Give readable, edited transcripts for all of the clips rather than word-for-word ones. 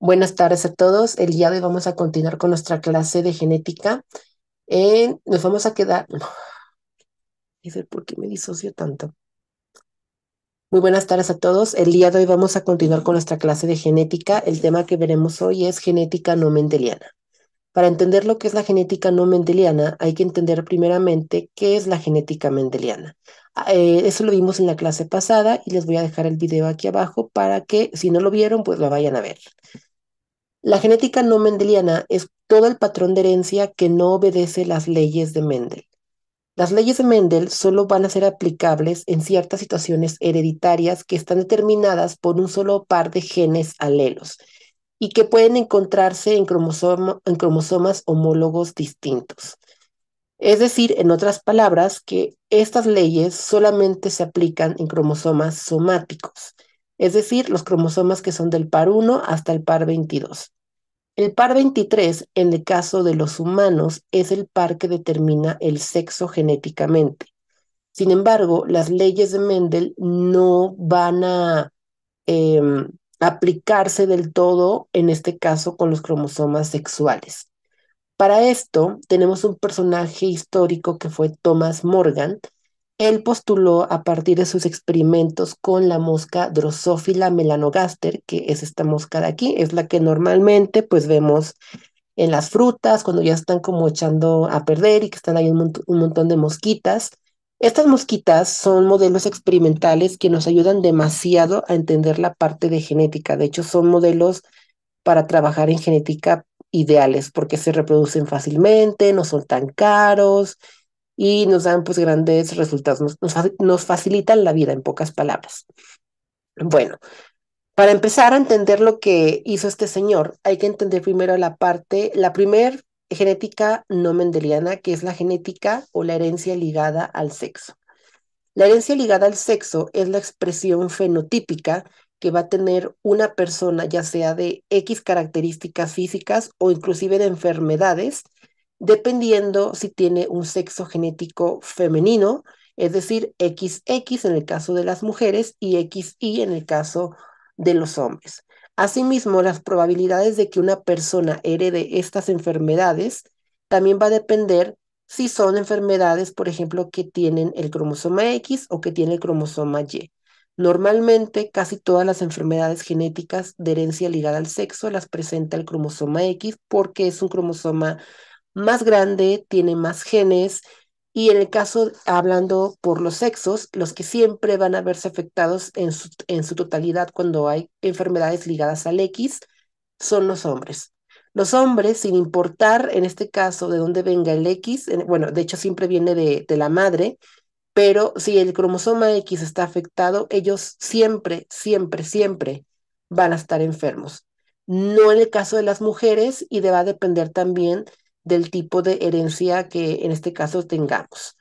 Buenas tardes a todos. El día de hoy vamos a continuar con nuestra clase de genética. Nos vamos a quedar. No, dice, ¿por qué me disocio tanto? Muy buenas tardes a todos. El día de hoy vamos a continuar con nuestra clase de genética. El tema que veremos hoy es genética no mendeliana. Para entender lo que es la genética no mendeliana, hay que entender primeramente qué es la genética mendeliana. Eso lo vimos en la clase pasada y les voy a dejar el video aquí abajo para que si no lo vieron, pues lo vayan a ver. La genética no mendeliana es todo el patrón de herencia que no obedece las leyes de Mendel. Las leyes de Mendel solo van a ser aplicables en ciertas situaciones hereditarias que están determinadas por un solo par de genes alelos y que pueden encontrarse en cromosomas homólogos distintos. Es decir, en otras palabras, que estas leyes solamente se aplican en cromosomas somáticos, es decir, los cromosomas que son del par 1 hasta el par 22. El par 23, en el caso de los humanos, es el par que determina el sexo genéticamente. Sin embargo, las leyes de Mendel no van a aplicarse del todo, en este caso, con los cromosomas sexuales. Para esto, tenemos un personaje histórico que fue Thomas Morgan. Él postuló a partir de sus experimentos con la mosca Drosophila melanogaster, que es esta mosca de aquí, es la que normalmente pues vemos en las frutas, cuando ya están como echando a perder y que están ahí un montón de mosquitas. Estas mosquitas son modelos experimentales que nos ayudan demasiado a entender la parte de genética. De hecho, son modelos para trabajar en genética ideales porque se reproducen fácilmente, no son tan caros y nos dan pues grandes resultados. Nos facilitan la vida, en pocas palabras. Bueno, para empezar a entender lo que hizo este señor, hay que entender primero la primer genética no mendeliana, que es la genética o la herencia ligada al sexo. La herencia ligada al sexo es la expresión fenotípica que va a tener una persona, ya sea de X características físicas o inclusive de enfermedades, dependiendo si tiene un sexo genético femenino, es decir, XX en el caso de las mujeres y XY en el caso de los hombres. Asimismo, las probabilidades de que una persona herede estas enfermedades también va a depender si son enfermedades, por ejemplo, que tienen el cromosoma X o que tiene el cromosoma Y. Normalmente, casi todas las enfermedades genéticas de herencia ligada al sexo las presenta el cromosoma X porque es un cromosoma más grande, tiene más genes y en el caso, hablando por los sexos, los que siempre van a verse afectados en su totalidad cuando hay enfermedades ligadas al X son los hombres. Los hombres, sin importar en este caso de dónde venga el X, bueno, de hecho siempre viene de la madre, pero si el cromosoma X está afectado, ellos siempre, siempre, siempre van a estar enfermos. No en el caso de las mujeres y va a depender también del tipo de herencia que en este caso tengamos.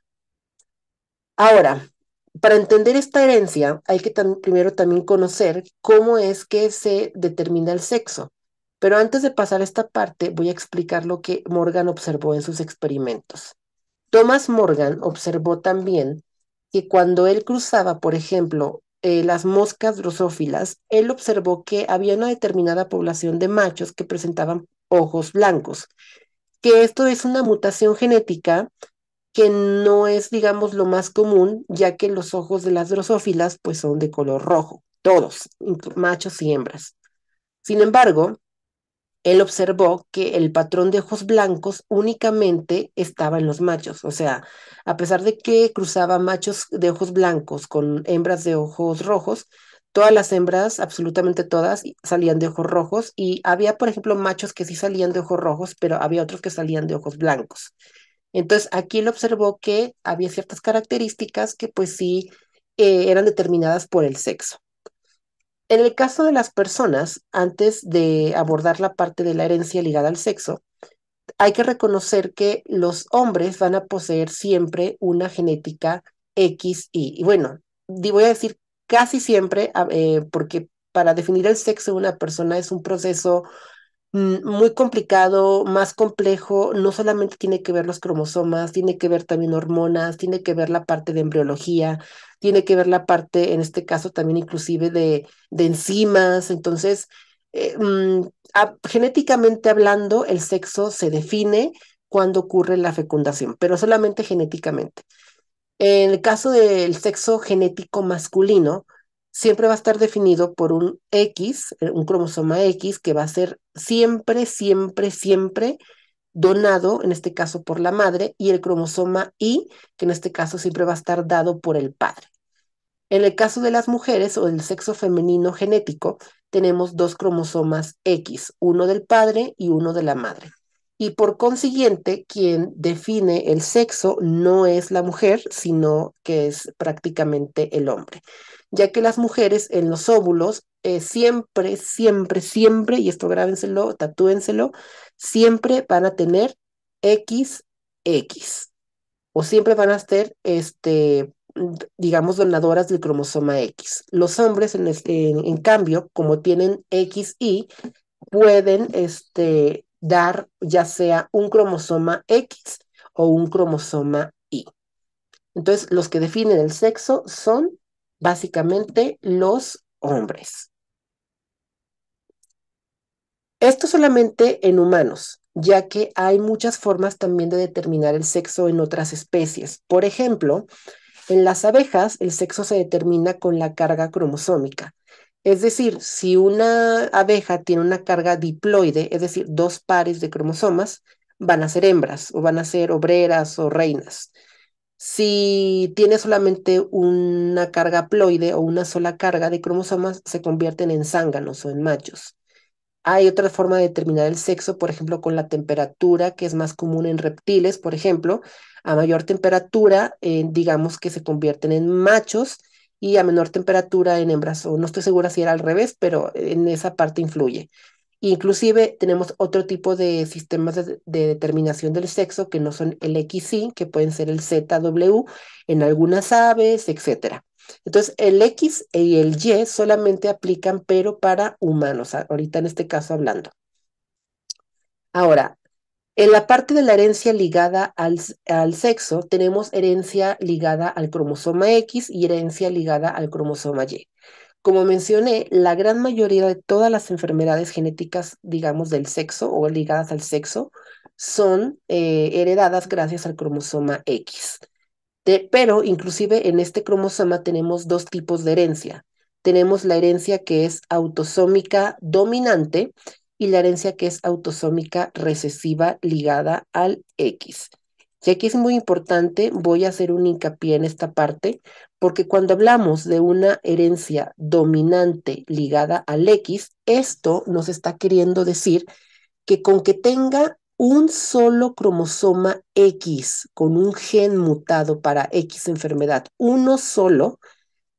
Ahora, para entender esta herencia, hay que primero también conocer cómo es que se determina el sexo. Pero antes de pasar a esta parte, voy a explicar lo que Morgan observó en sus experimentos. Thomas Morgan observó también que cuando él cruzaba, por ejemplo, las moscas drosófilas, él observó que había una determinada población de machos que presentaban ojos blancos, que esto es una mutación genética que no es, digamos, lo más común, ya que los ojos de las drosófilas pues son de color rojo, todos, machos y hembras. Sin embargo, él observó que el patrón de ojos blancos únicamente estaba en los machos, o sea, a pesar de que cruzaba machos de ojos blancos con hembras de ojos rojos, todas las hembras, absolutamente todas, salían de ojos rojos y había, por ejemplo, machos que sí salían de ojos rojos, pero había otros que salían de ojos blancos. Entonces, aquí él observó que había ciertas características que pues sí eran determinadas por el sexo. En el caso de las personas, antes de abordar la parte de la herencia ligada al sexo, hay que reconocer que los hombres van a poseer siempre una genética XY. Y bueno, voy a decir casi siempre, porque para definir el sexo de una persona es un proceso muy complicado, más complejo, no solamente tiene que ver los cromosomas, tiene que ver también hormonas, tiene que ver la parte de embriología, tiene que ver la parte, en este caso también inclusive de enzimas, entonces Genéticamente hablando, el sexo se define cuando ocurre la fecundación, pero solamente genéticamente. En el caso del sexo genético masculino, siempre va a estar definido por un X, un cromosoma X, que va a ser siempre, siempre, siempre donado, en este caso por la madre, y el cromosoma Y, que en este caso siempre va a estar dado por el padre. En el caso de las mujeres o del sexo femenino genético, tenemos dos cromosomas X, uno del padre y uno de la madre. Y por consiguiente, quien define el sexo no es la mujer, sino que es prácticamente el hombre, ya que las mujeres en los óvulos siempre, siempre, siempre, y esto grábenselo, tatúenselo, siempre van a tener XX o siempre van a ser, digamos, donadoras del cromosoma X. Los hombres, en cambio, como tienen XY, pueden dar ya sea un cromosoma X o un cromosoma Y. Entonces, los que definen el sexo son básicamente los hombres. Esto solamente en humanos, ya que hay muchas formas también de determinar el sexo en otras especies. Por ejemplo, en las abejas, el sexo se determina con la carga cromosómica. Es decir, si una abeja tiene una carga diploide, es decir, dos pares de cromosomas, van a ser hembras o van a ser obreras o reinas. Si tiene solamente una carga ploide o una sola carga de cromosomas, se convierten en zánganos o en machos. Hay otra forma de determinar el sexo, por ejemplo, con la temperatura, que es más común en reptiles, por ejemplo. A mayor temperatura, digamos que se convierten en machos y a menor temperatura en hembras. O no estoy segura si era al revés, pero en esa parte influye. Inclusive tenemos otro tipo de sistemas de determinación del sexo que no son el XY, que pueden ser el ZW en algunas aves, etcétera. Entonces, el X y el Y solamente aplican, pero para humanos, ahorita en este caso hablando. Ahora, en la parte de la herencia ligada al sexo, tenemos herencia ligada al cromosoma X y herencia ligada al cromosoma Y. Como mencioné, la gran mayoría de todas las enfermedades genéticas, digamos, del sexo o ligadas al sexo, son heredadas gracias al cromosoma X. Pero inclusive en este cromosoma tenemos dos tipos de herencia. Tenemos la herencia que es autosómica dominante y la herencia que es autosómica recesiva ligada al X. Ya que es muy importante, voy a hacer un hincapié en esta parte, porque cuando hablamos de una herencia dominante ligada al X, esto nos está queriendo decir que con que tenga un solo cromosoma X con un gen mutado para X enfermedad, uno solo,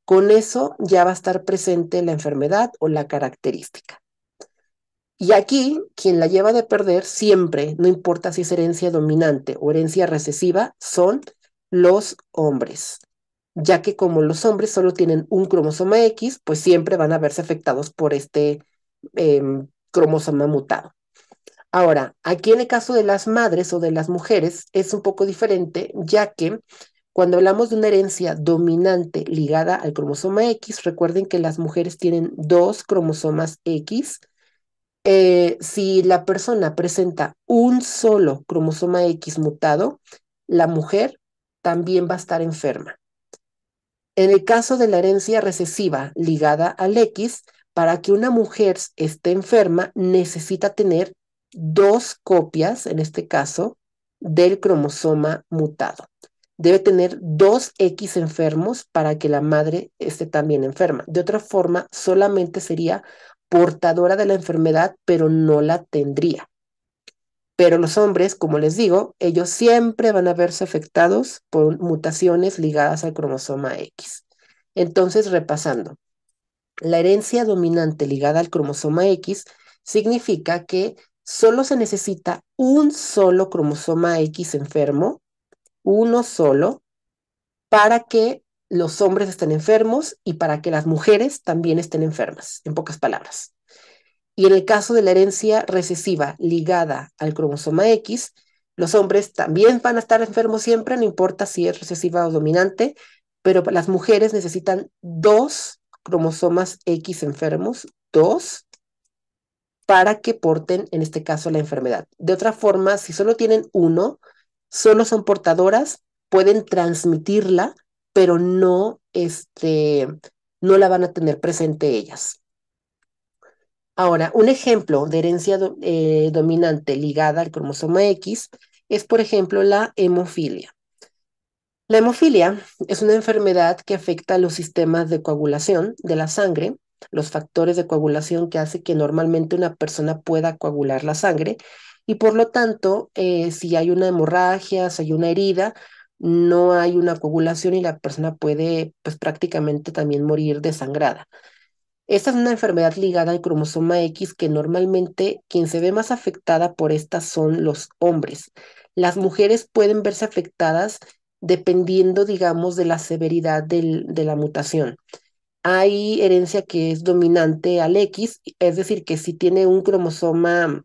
con eso ya va a estar presente la enfermedad o la característica. Y aquí, quien la lleva de perder siempre, no importa si es herencia dominante o herencia recesiva, son los hombres, ya que como los hombres solo tienen un cromosoma X, pues siempre van a verse afectados por este cromosoma mutado. Ahora, aquí en el caso de las madres o de las mujeres es un poco diferente, ya que cuando hablamos de una herencia dominante ligada al cromosoma X, recuerden que las mujeres tienen dos cromosomas X. Si la persona presenta un solo cromosoma X mutado, la mujer también va a estar enferma. En el caso de la herencia recesiva ligada al X, para que una mujer esté enferma, necesita tener dos copias, en este caso, del cromosoma mutado. Debe tener dos X enfermos para que la madre esté también enferma. De otra forma, solamente sería portadora de la enfermedad, pero no la tendría. Pero los hombres, como les digo, ellos siempre van a verse afectados por mutaciones ligadas al cromosoma X. Entonces, repasando, la herencia dominante ligada al cromosoma X significa que solo se necesita un solo cromosoma X enfermo, uno solo, para que los hombres estén enfermos y para que las mujeres también estén enfermas, en pocas palabras. Y en el caso de la herencia recesiva ligada al cromosoma X, los hombres también van a estar enfermos siempre, no importa si es recesiva o dominante, pero las mujeres necesitan dos cromosomas X enfermos, dos, para que porten, en este caso, la enfermedad. De otra forma, si solo tienen uno, solo son portadoras, pueden transmitirla, pero no, no la van a tener presente ellas. Ahora, un ejemplo de herencia dominante ligada al cromosoma X es, por ejemplo, la hemofilia. La hemofilia es una enfermedad que afecta a los sistemas de coagulación de la sangre, los factores de coagulación que hace que normalmente una persona pueda coagular la sangre y por lo tanto, si hay una hemorragia, si hay una herida, no hay una coagulación y la persona puede pues prácticamente también morir desangrada. Esta es una enfermedad ligada al cromosoma X que normalmente quien se ve más afectada por esta son los hombres. Las mujeres pueden verse afectadas dependiendo, digamos, de la severidad de la mutación. Hay herencia que es dominante al X, es decir, que si tiene un cromosoma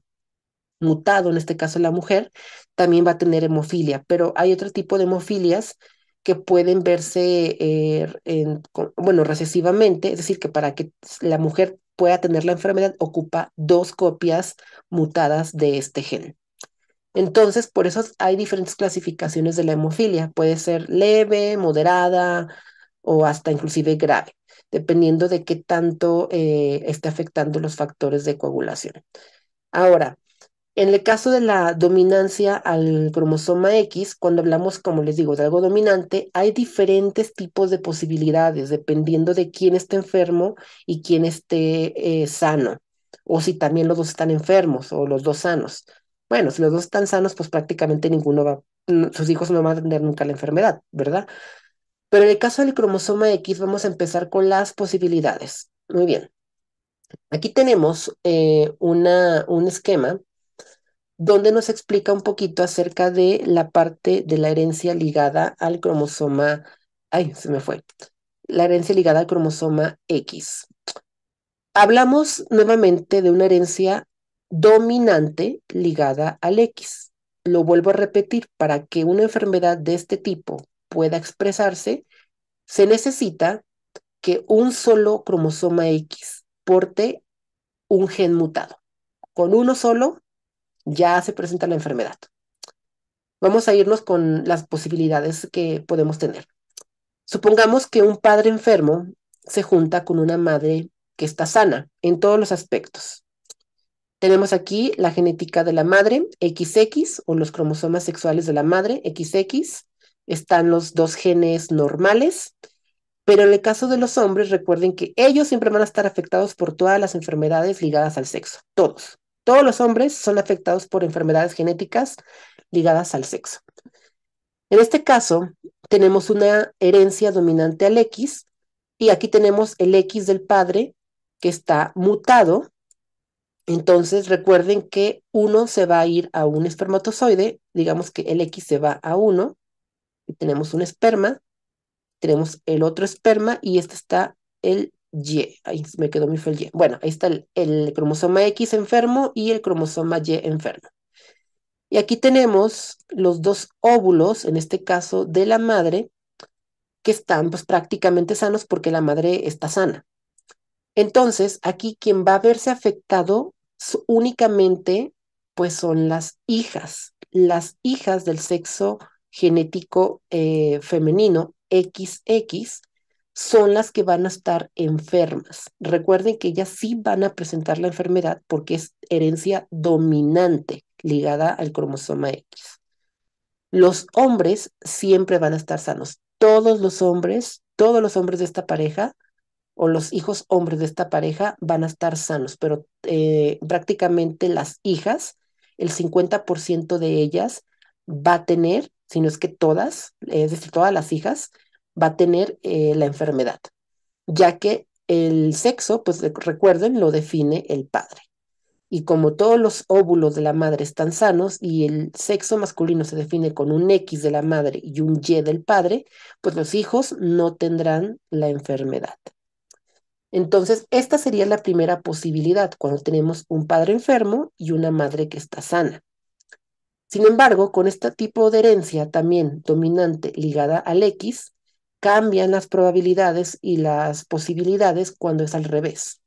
mutado, en este caso la mujer, también va a tener hemofilia, pero hay otro tipo de hemofilias que pueden verse, bueno, recesivamente, es decir, que para que la mujer pueda tener la enfermedad ocupa dos copias mutadas de este gen. Entonces, por eso hay diferentes clasificaciones de la hemofilia. Puede ser leve, moderada o hasta inclusive grave, dependiendo de qué tanto esté afectando los factores de coagulación. Ahora, en el caso de la dominancia al cromosoma X, cuando hablamos, como les digo, de algo dominante, hay diferentes tipos de posibilidades dependiendo de quién esté enfermo y quién esté sano, o si también los dos están enfermos o los dos sanos. Bueno, si los dos están sanos, pues prácticamente ninguno va, sus hijos no van a tener nunca la enfermedad, ¿verdad? Pero en el caso del cromosoma X, vamos a empezar con las posibilidades. Muy bien. Aquí tenemos un esquema donde nos explica un poquito acerca de la parte de la herencia ligada al cromosoma, ay, se me fue, la herencia ligada al cromosoma X. Hablamos nuevamente de una herencia dominante ligada al X. Lo vuelvo a repetir, para que una enfermedad de este tipo pueda expresarse, se necesita que un solo cromosoma X porte un gen mutado. Con uno solo ya se presenta la enfermedad. Vamos a irnos con las posibilidades que podemos tener. Supongamos que un padre enfermo se junta con una madre que está sana en todos los aspectos. Tenemos aquí la genética de la madre, XX, o los cromosomas sexuales de la madre, XX. Están los dos genes normales, pero en el caso de los hombres, recuerden que ellos siempre van a estar afectados por todas las enfermedades ligadas al sexo. Todos. Todos los hombres son afectados por enfermedades genéticas ligadas al sexo. En este caso, tenemos una herencia dominante al X y aquí tenemos el X del padre que está mutado. Entonces, recuerden que uno se va a ir a un espermatozoide, digamos que el X se va a uno, y tenemos un esperma, tenemos el otro esperma y este está el Y. Ahí me quedó muy feo el Y. Bueno, ahí está el cromosoma X enfermo y el cromosoma Y enfermo. Y aquí tenemos los dos óvulos, en este caso de la madre, que están pues prácticamente sanos porque la madre está sana. Entonces, aquí quien va a verse afectado únicamente pues son las hijas del sexo genético femenino XX son las que van a estar enfermas. Recuerden que ellas sí van a presentar la enfermedad porque es herencia dominante ligada al cromosoma X. Los hombres siempre van a estar sanos. Todos los hombres de esta pareja o los hijos hombres de esta pareja van a estar sanos, pero prácticamente las hijas, el 50% de ellas va a tener, si no es que todas, es decir, todas las hijas, va a tener la enfermedad, ya que el sexo, pues recuerden, lo define el padre. Y como todos los óvulos de la madre están sanos y el sexo masculino se define con un X de la madre y un Y del padre, pues los hijos no tendrán la enfermedad. Entonces, esta sería la primera posibilidad cuando tenemos un padre enfermo y una madre que está sana. Sin embargo, con este tipo de herencia también dominante ligada al X, cambian las probabilidades y las posibilidades cuando es al revés.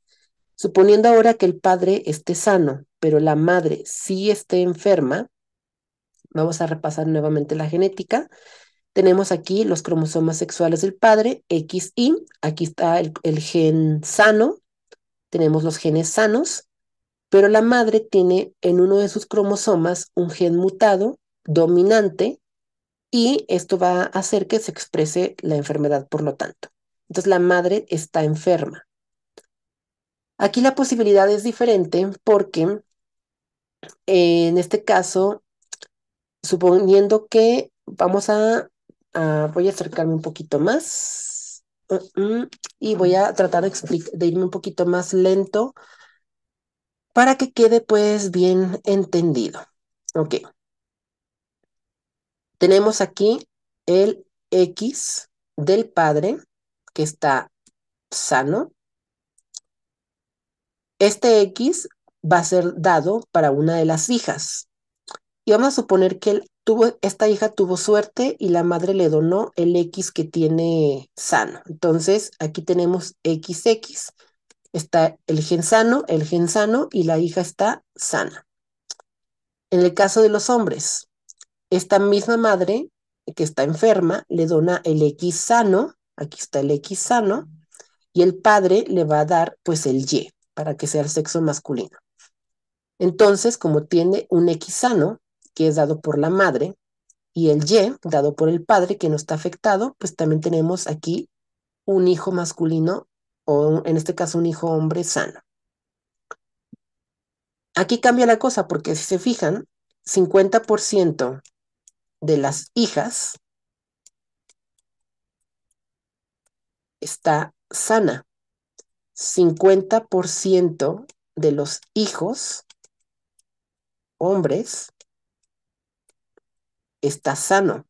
Suponiendo ahora que el padre esté sano, pero la madre sí esté enferma, vamos a repasar nuevamente la genética. Tenemos aquí los cromosomas sexuales del padre, XY, aquí está el gen sano, tenemos los genes sanos, pero la madre tiene en uno de sus cromosomas un gen mutado dominante y esto va a hacer que se exprese la enfermedad, por lo tanto. Entonces la madre está enferma. Aquí la posibilidad es diferente porque en este caso, suponiendo que voy a acercarme un poquito más y voy a tratar de irme un poquito más lento para que quede pues bien entendido. Ok, tenemos aquí el X del padre que está sano. Este X va a ser dado para una de las hijas. Y vamos a suponer que esta hija tuvo suerte y la madre le donó el X que tiene sano. Entonces, aquí tenemos XX. Está el gen sano y la hija está sana. En el caso de los hombres, esta misma madre que está enferma le dona el X sano, aquí está el X sano, y el padre le va a dar pues el Y para que sea el sexo masculino. Entonces, como tiene un X sano, que es dado por la madre, y el Y, dado por el padre, que no está afectado, pues también tenemos aquí un hijo masculino, o en este caso un hijo hombre sano. Aquí cambia la cosa, porque si se fijan, 50% de las hijas está sana, 50% de los hijos hombres está sano,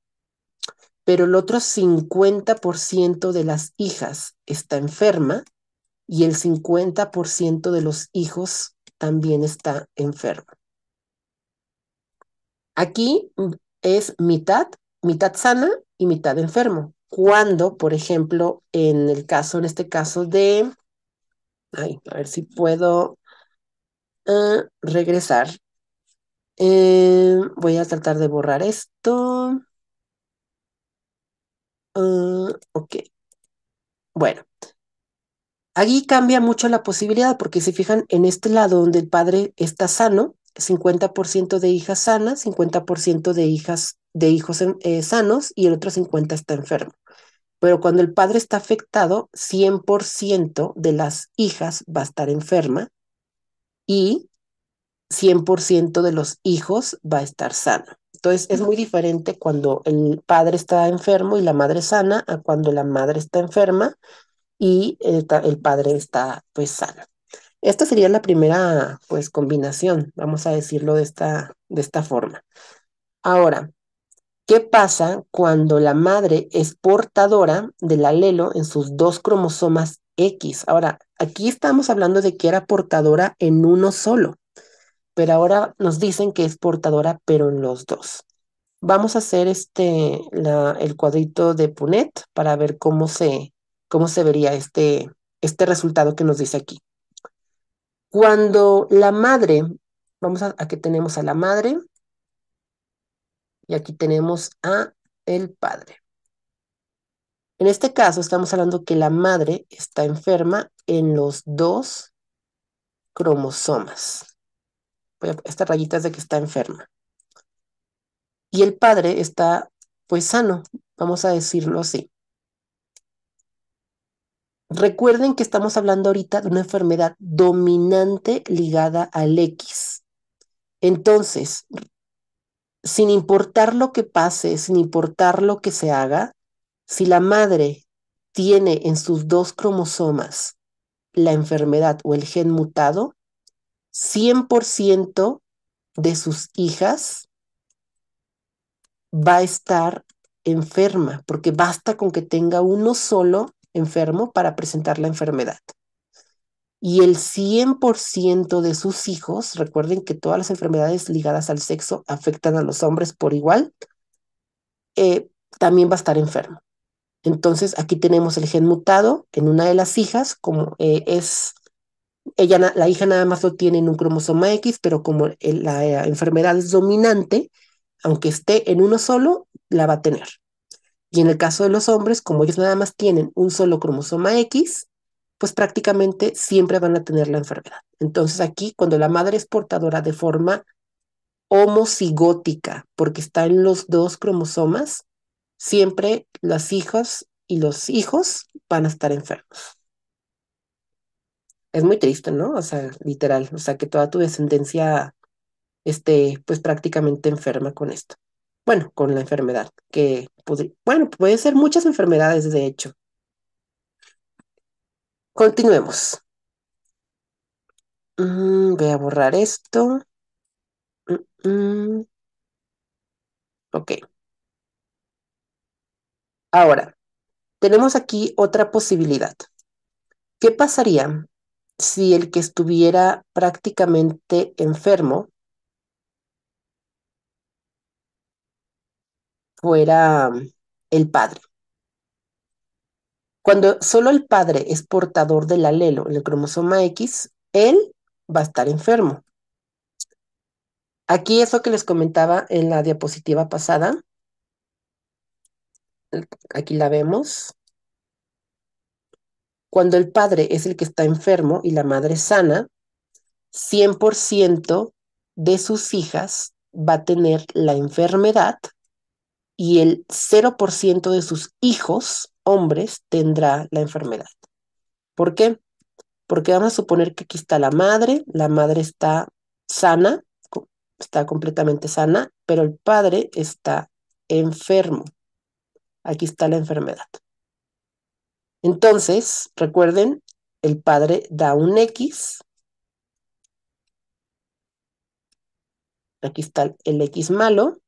pero el otro 50% de las hijas está enferma y el 50% de los hijos también está enfermo. Aquí es mitad sana y mitad enfermo. Cuando, por ejemplo, en este caso de, a ver si puedo regresar. Voy a tratar de borrar esto. Ok, bueno. Allí cambia mucho la posibilidad, porque si fijan en este lado donde el padre está sano, 50% de hijas sanas, 50% de hijos sanos y el otro 50% está enfermo. Pero cuando el padre está afectado, 100% de las hijas va a estar enferma y 100% de los hijos va a estar sano. Entonces es muy diferente cuando el padre está enfermo y la madre sana a cuando la madre está enferma y el padre está pues sano. Esta sería la primera pues combinación, vamos a decirlo de esta forma. Ahora, ¿qué pasa cuando la madre es portadora del alelo en sus dos cromosomas X? Ahora, aquí estamos hablando de que era portadora en uno solo, pero ahora nos dicen que es portadora pero en los dos. Vamos a hacer el cuadrito de Punnett para ver cómo se vería este resultado que nos dice aquí. Cuando la madre, aquí tenemos a la madre y aquí tenemos a el padre. En este caso estamos hablando que la madre está enferma en los dos cromosomas. Esta rayita es de que está enferma. Y el padre está pues sano, vamos a decirlo así. Recuerden que estamos hablando ahorita de una enfermedad dominante ligada al X. Entonces, sin importar lo que pase, sin importar lo que se haga, si la madre tiene en sus dos cromosomas la enfermedad o el gen mutado, 100% de sus hijas va a estar enferma, porque basta con que tenga uno solo enfermo para presentar la enfermedad. Y el 100% de sus hijos, recuerden que todas las enfermedades ligadas al sexo afectan a los hombres por igual, eh, también va a estar enfermo. Entonces, aquí tenemos el gen mutado en una de las hijas, como es La hija nada más lo tiene en un cromosoma X, pero como la enfermedad es dominante, aunque esté en uno solo, la va a tener. Y en el caso de los hombres, como ellos nada más tienen un solo cromosoma X, pues prácticamente siempre van a tener la enfermedad. Entonces aquí, cuando la madre es portadora de forma homocigótica, porque está en los dos cromosomas, siempre las hijas y los hijos van a estar enfermos. Es muy triste, ¿no? O sea, literal, o sea, que toda tu descendencia esté pues prácticamente enferma con esto. Bueno, con la enfermedad, que bueno, puede ser muchas enfermedades, de hecho. Continuemos. Voy a borrar esto. Mm, mm, ok. Ahora, tenemos aquí otra posibilidad. ¿Qué pasaría si el que estuviera prácticamente enfermo fuera el padre? Cuando solo el padre es portador del alelo en el cromosoma X, él va a estar enfermo. Aquí es lo que les comentaba en la diapositiva pasada. Aquí la vemos. Cuando el padre es el que está enfermo y la madre sana, 100% de sus hijas va a tener la enfermedad y el 0% de sus hijos, hombres, tendrá la enfermedad. ¿Por qué? Porque vamos a suponer que aquí está la madre está sana, está completamente sana, pero el padre está enfermo. Aquí está la enfermedad. Entonces, recuerden, el padre da un X, aquí está el X malo,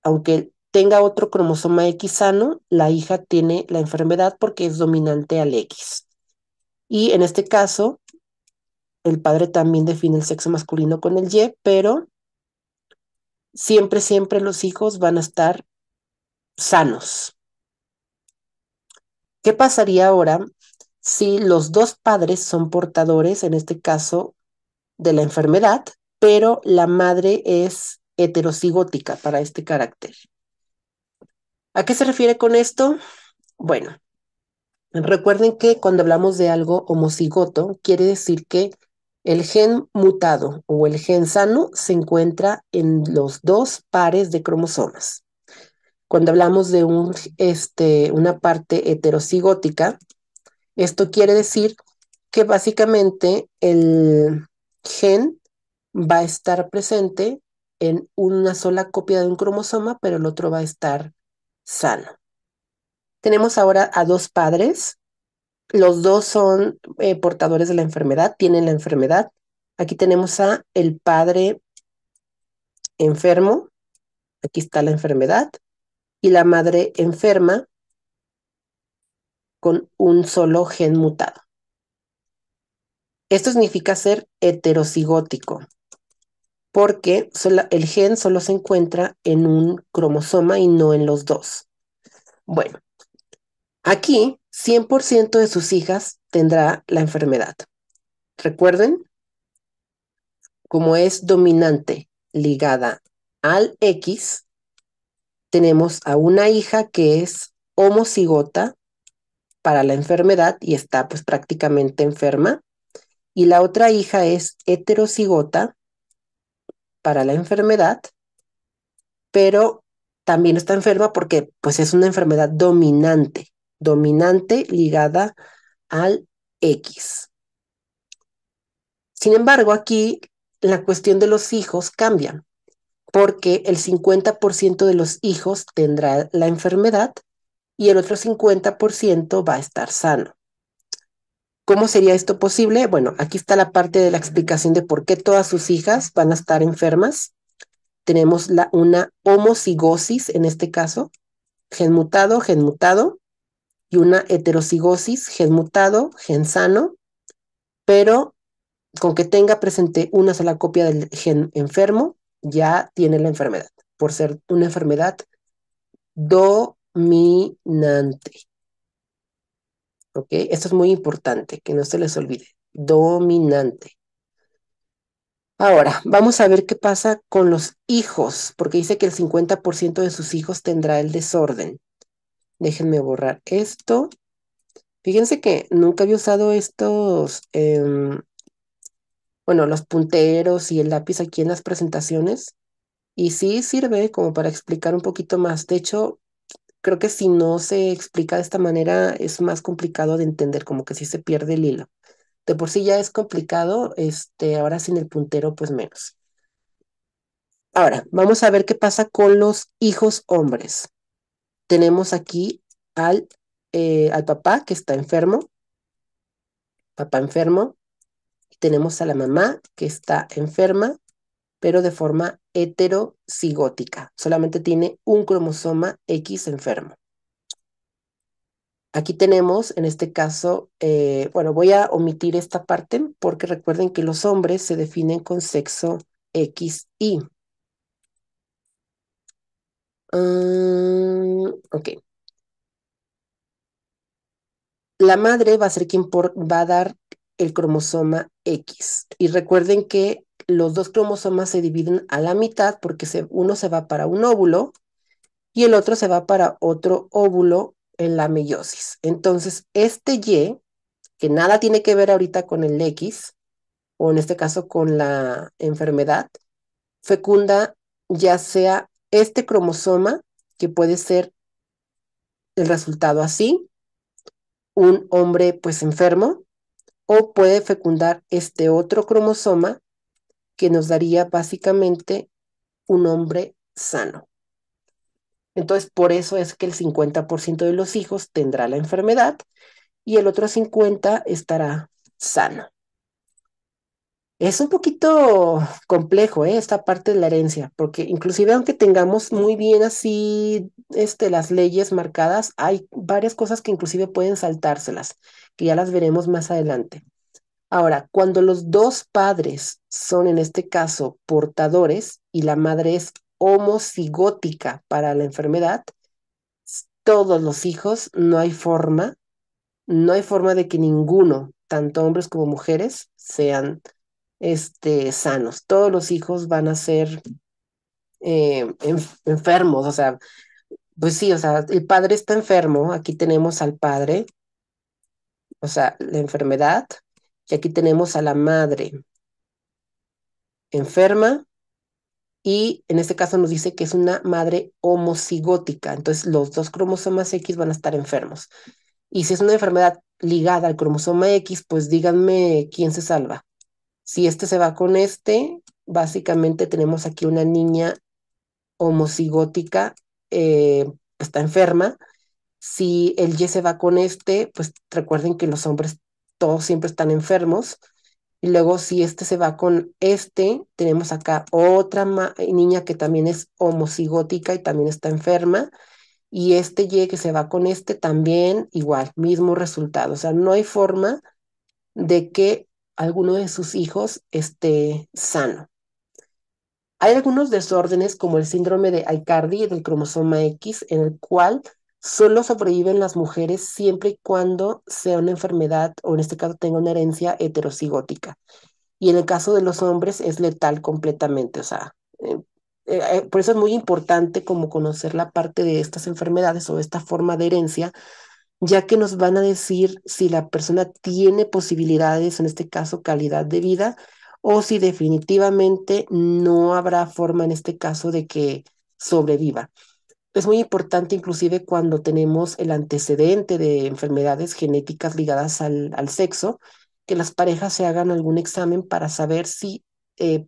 aunque tenga otro cromosoma X sano, la hija tiene la enfermedad porque es dominante al X. Y en este caso, el padre también define el sexo masculino con el Y, pero siempre los hijos van a estar sanos. ¿Qué pasaría ahora si los dos padres son portadores, en este caso, de la enfermedad, pero la madre es heterocigótica para este carácter? ¿A qué se refiere con esto? Bueno, recuerden que cuando hablamos de algo homocigoto, quiere decir que el gen mutado o el gen sano se encuentra en los dos pares de cromosomas. Cuando hablamos de una parte heterocigótica, esto quiere decir que básicamente el gen va a estar presente en una sola copia de un cromosoma, pero el otro va a estar sano. Tenemos ahora a dos padres. Los dos son portadores de la enfermedad, tienen la enfermedad. Aquí tenemos a el padre enfermo, aquí está la enfermedad, y la madre enferma con un solo gen mutado. Esto significa ser heterocigótico, porque el gen solo se encuentra en un cromosoma y no en los dos. Bueno, aquí 100% de sus hijas tendrá la enfermedad. Recuerden, como es dominante ligada al X, tenemos a una hija que es homocigota para la enfermedad y está pues prácticamente enferma, y la otra hija es heterocigota para la enfermedad, pero también está enferma porque pues es una enfermedad dominante ligada al X. Sin embargo, aquí la cuestión de los hijos cambia, porque el 50% de los hijos tendrá la enfermedad y el otro 50% va a estar sano. ¿Cómo sería esto posible? Bueno, aquí está la parte de la explicación de por qué todas sus hijas van a estar enfermas. Tenemos una homocigosis en este caso, gen mutado, y una heterocigosis, gen mutado, gen sano, pero con que tenga presente una sola copia del gen enfermo, ya tiene la enfermedad, por ser una enfermedad dominante. ¿Ok? Esto es muy importante, que no se les olvide. dominante. Ahora, vamos a ver qué pasa con los hijos, porque dice que el 50% de sus hijos tendrá el desorden. Déjenme borrar esto. Fíjense que nunca había usado estos, bueno, los punteros y el lápiz aquí en las presentaciones. Y sí sirve como para explicar un poquito más. De hecho, creo que si no se explica de esta manera es más complicado de entender, como que sí se pierde el hilo. De por sí ya es complicado, ahora sin el puntero, pues menos. Ahora, vamos a ver qué pasa con los hijos hombres. Tenemos aquí al, al papá que está enfermo, papá enfermo, y tenemos a la mamá que está enferma, pero de forma heterocigótica. Solamente tiene un cromosoma X enfermo. Aquí tenemos, en este caso, bueno, voy a omitir esta parte porque recuerden que los hombres se definen con sexo XY. Ok. La madre va a ser quien va a dar el cromosoma X. Y recuerden que los dos cromosomas se dividen a la mitad porque uno se va para un óvulo y el otro se va para otro óvulo en la meiosis. Entonces, este Y, que nada tiene que ver ahorita con el X, o en este caso con la enfermedad, fecunda ya sea este cromosoma, que puede ser el resultado así, un hombre pues enfermo, o puede fecundar este otro cromosoma que nos daría básicamente un hombre sano. Entonces, por eso es que el 50% de los hijos tendrá la enfermedad y el otro 50% estará sano. Es un poquito complejo, esta parte de la herencia, porque inclusive aunque tengamos muy bien así las leyes marcadas, hay varias cosas que inclusive pueden saltárselas, que ya las veremos más adelante. Ahora, cuando los dos padres son en este caso portadores y la madre es homocigótica para la enfermedad, todos los hijos, no hay forma de que ninguno, tanto hombres como mujeres, sean sanos. Todos los hijos van a ser enfermos, o sea, pues sí, o sea, el padre está enfermo, aquí tenemos al padre, o sea, la enfermedad, y aquí tenemos a la madre enferma, y en este caso nos dice que es una madre homocigótica, entonces los dos cromosomas X van a estar enfermos. Y si es una enfermedad ligada al cromosoma X, pues díganme quién se salva. Si este se va con este, básicamente tenemos aquí una niña homocigótica, está enferma. Si el Y se va con este, pues recuerden que los hombres todos siempre están enfermos. Y luego si este se va con este, tenemos acá otra niña que también es homocigótica y también está enferma. Y este Y que se va con este también igual, mismo resultado. O sea, no hay forma de que alguno de sus hijos esté sano. Hay algunos desórdenes como el síndrome de Aicardi del cromosoma X, en el cual solo sobreviven las mujeres siempre y cuando sea una enfermedad o en este caso tenga una herencia heterocigótica. Y en el caso de los hombres es letal completamente, o sea, por eso es muy importante como conocer la parte de estas enfermedades o esta forma de herencia, ya que nos van a decir si la persona tiene posibilidades, en este caso calidad de vida, o si definitivamente no habrá forma en este caso de que sobreviva. Es muy importante inclusive cuando tenemos el antecedente de enfermedades genéticas ligadas al sexo, que las parejas se hagan algún examen para saber si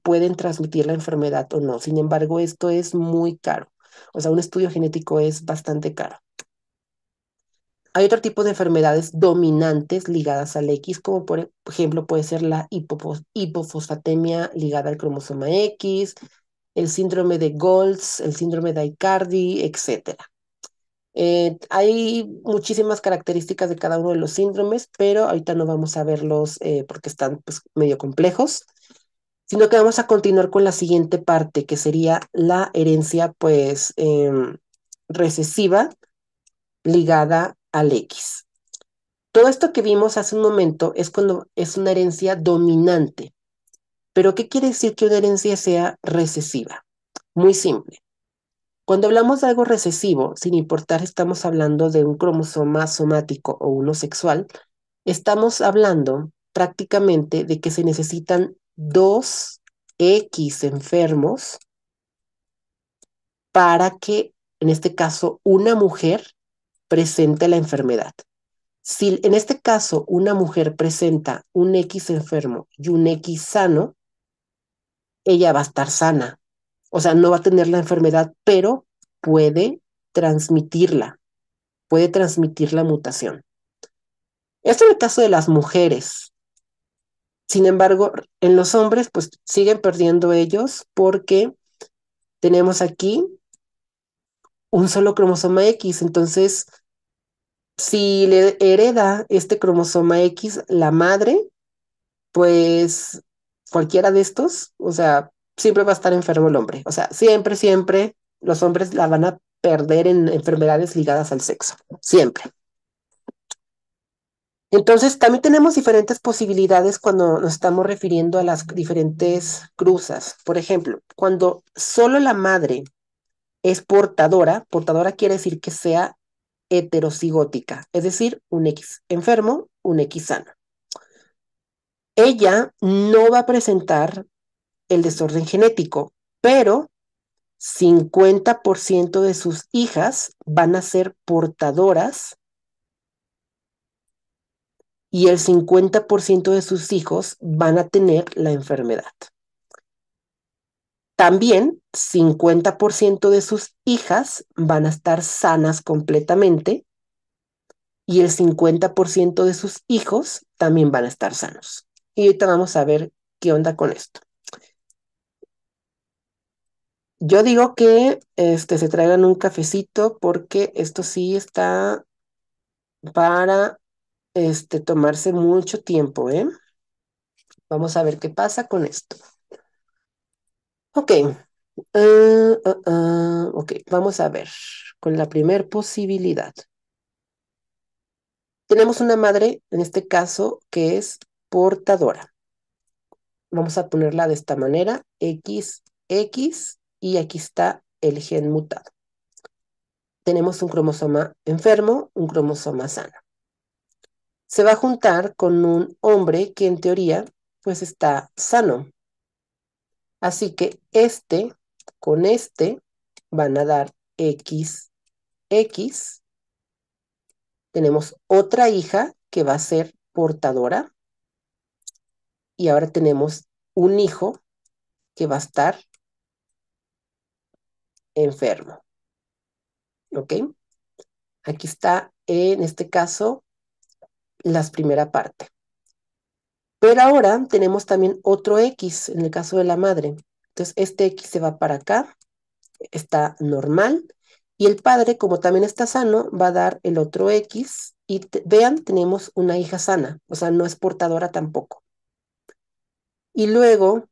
pueden transmitir la enfermedad o no. Sin embargo, esto es muy caro. O sea, un estudio genético es bastante caro. Hay otro tipo de enfermedades dominantes ligadas al X, como por ejemplo puede ser la hipofosfatemia ligada al cromosoma X, el síndrome de Goltz, el síndrome de Aicardi, etcétera. Hay muchísimas características de cada uno de los síndromes, pero ahorita no vamos a verlos porque están pues, medio complejos, sino que vamos a continuar con la siguiente parte, que sería la herencia pues recesiva ligada al X. Todo esto que vimos hace un momento es cuando es una herencia dominante. Pero ¿qué quiere decir que una herencia sea recesiva? Muy simple. Cuando hablamos de algo recesivo, sin importar si estamos hablando de un cromosoma somático o uno sexual, estamos hablando prácticamente de que se necesitan dos X enfermos para que, en este caso, una mujer presente la enfermedad. Si en este caso una mujer presenta un X enfermo y un X sano, ella va a estar sana. O sea, no va a tener la enfermedad, pero puede transmitirla, puede transmitir la mutación. Esto en el caso de las mujeres. Sin embargo, en los hombres, pues siguen perdiendo ellos porque tenemos aquí un solo cromosoma X. Entonces, si le hereda este cromosoma X la madre, pues cualquiera de estos, o sea, siempre va a estar enfermo el hombre. O sea, siempre, siempre los hombres la van a perder en enfermedades ligadas al sexo. Siempre. Entonces, también tenemos diferentes posibilidades cuando nos estamos refiriendo a las diferentes cruzas. Por ejemplo, cuando solo la madre es portadora, portadora quiere decir que sea heterocigótica, es decir, un X enfermo, un X sano. Ella no va a presentar el desorden genético, pero 50% de sus hijas van a ser portadoras y el 50% de sus hijos van a tener la enfermedad. También 50% de sus hijas van a estar sanas completamente y el 50% de sus hijos también van a estar sanos. Y ahorita vamos a ver qué onda con esto. Yo digo que se traigan un cafecito porque esto sí está para tomarse mucho tiempo, ¿eh? Vamos a ver qué pasa con esto. Ok. Ok, vamos a ver con la primer posibilidad. Tenemos una madre, en este caso, que es portadora. Vamos a ponerla de esta manera, XX, y aquí está el gen mutado. Tenemos un cromosoma enfermo, un cromosoma sano. Se va a juntar con un hombre que en teoría, pues está sano. Así que con este van a dar XX. Tenemos otra hija que va a ser portadora y ahora tenemos un hijo que va a estar enfermo. ¿Ok? Aquí está, en este caso, la primera parte. Pero ahora tenemos también otro X en el caso de la madre. Entonces, este X se va para acá, está normal. Y el padre, como también está sano, va a dar el otro X. Y vean, tenemos una hija sana, o sea, no es portadora tampoco. Y luego,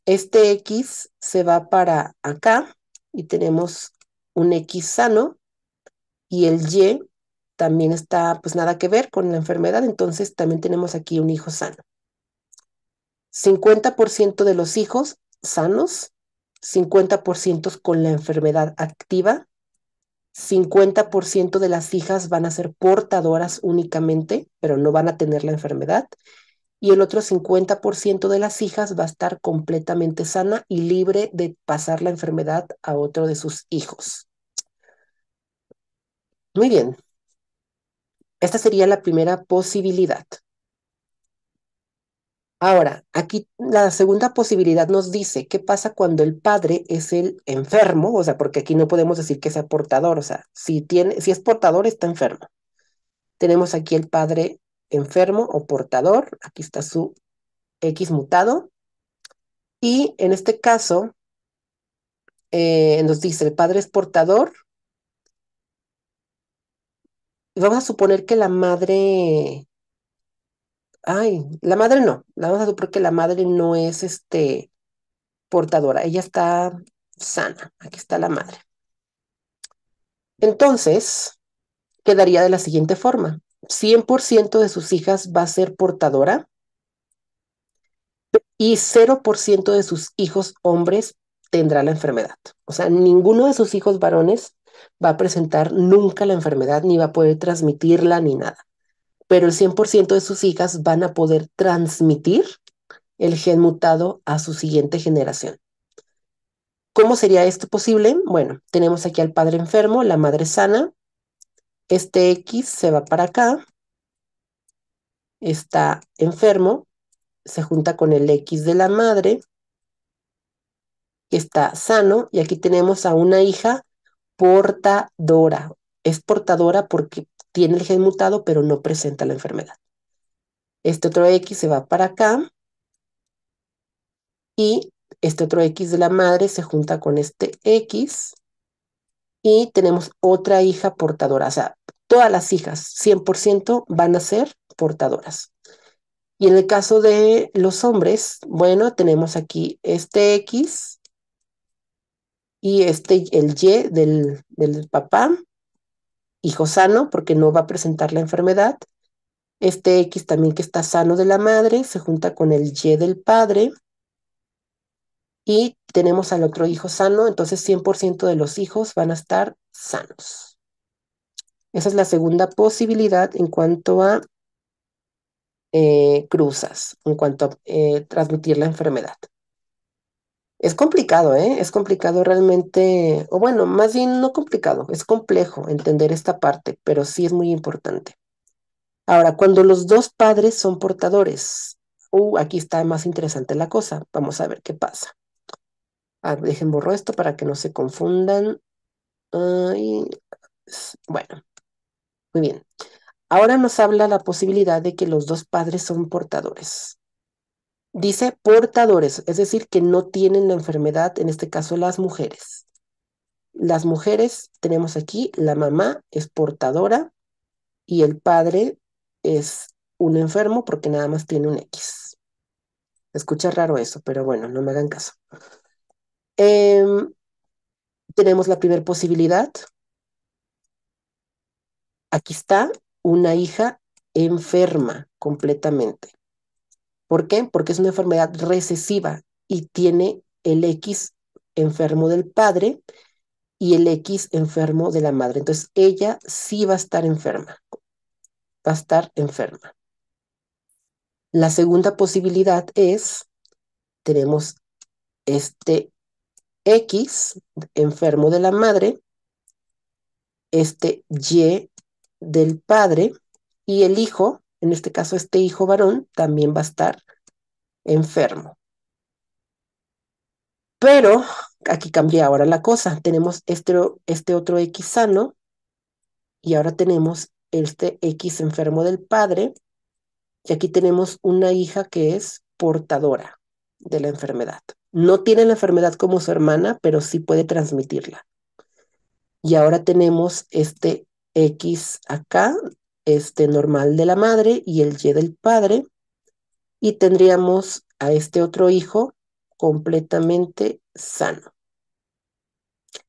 este X se va para acá y tenemos un X sano y el Y también está, pues nada que ver con la enfermedad, entonces también tenemos aquí un hijo sano. 50% de los hijos sanos, 50% con la enfermedad activa, 50% de las hijas van a ser portadoras únicamente, pero no van a tener la enfermedad, y el otro 50% de las hijas va a estar completamente sana y libre de pasar la enfermedad a otro de sus hijos. Muy bien, esta sería la primera posibilidad. Ahora, aquí la segunda posibilidad nos dice qué pasa cuando el padre es el enfermo, o sea, porque aquí no podemos decir que sea portador, o sea, si es portador, está enfermo. Tenemos aquí el padre enfermo o portador, aquí está su X mutado, y en este caso nos dice el padre es portador, y vamos a suponer que la madre no, vamos a suponer que la madre no es portadora, ella está sana, aquí está la madre. Entonces, quedaría de la siguiente forma. 100% de sus hijas va a ser portadora y 0% de sus hijos hombres tendrá la enfermedad. O sea, ninguno de sus hijos varones va a presentar nunca la enfermedad, ni va a poder transmitirla, ni nada. Pero el 100% de sus hijas van a poder transmitir el gen mutado a su siguiente generación. ¿Cómo sería esto posible? Bueno, tenemos aquí al padre enfermo, la madre sana. Este X se va para acá, está enfermo, se junta con el X de la madre, que está sano, y aquí tenemos a una hija portadora. Es portadora porque tiene el gen mutado, pero no presenta la enfermedad. Este otro X se va para acá y este otro X de la madre se junta con este X y tenemos otra hija portadora. O sea, todas las hijas, 100% van a ser portadoras. Y en el caso de los hombres, bueno, tenemos aquí este X y el Y del papá, hijo sano, porque no va a presentar la enfermedad. Este X también que está sano de la madre se junta con el Y del padre y tenemos al otro hijo sano, entonces 100% de los hijos van a estar sanos. Esa es la segunda posibilidad en cuanto a cruzas, en cuanto a transmitir la enfermedad. Es complicado, ¿eh? Es complicado realmente, o bueno, más bien no complicado, es complejo entender esta parte, pero sí es muy importante. Ahora, cuando los dos padres son portadores, aquí está más interesante la cosa. Vamos a ver qué pasa. Dejen borro esto para que no se confundan. Ay, bueno, muy bien. Ahora nos habla la posibilidad de que los dos padres son portadores. Dice portadores, es decir, que no tienen la enfermedad, en este caso las mujeres. Las mujeres, tenemos aquí, la mamá es portadora y el padre es un enfermo porque nada más tiene un X. Escucha raro eso, pero bueno, no me hagan caso. Em, tenemos la primera posibilidad. Aquí está una hija enferma completamente. ¿Por qué? Porque es una enfermedad recesiva y tiene el X enfermo del padre y el X enfermo de la madre. Entonces, ella sí va a estar enferma, va a estar enferma. La segunda posibilidad es, tenemos este X enfermo de la madre, este Y del padre y el hijo, en este caso este hijo varón, también va a estar enfermo. Pero aquí cambia ahora la cosa. Tenemos este otro X sano y ahora tenemos este X enfermo del padre y aquí tenemos una hija que es portadora de la enfermedad. No tiene la enfermedad como su hermana, pero sí puede transmitirla. Y ahora tenemos este X acá, este normal de la madre y el Y del padre, y tendríamos a este otro hijo completamente sano.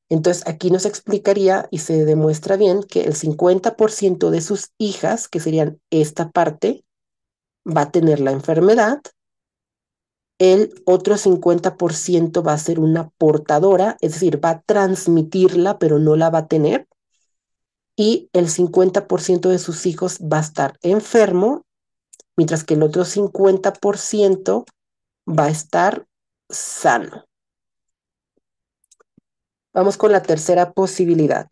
Entonces aquí nos explicaría y se demuestra bien que el 50% de sus hijas, que serían esta parte, va a tener la enfermedad. El otro 50% va a ser una portadora, es decir, va a transmitirla, pero no la va a tener. Y el 50% de sus hijos va a estar enfermo, mientras que el otro 50% va a estar sano. Vamos con la tercera posibilidad.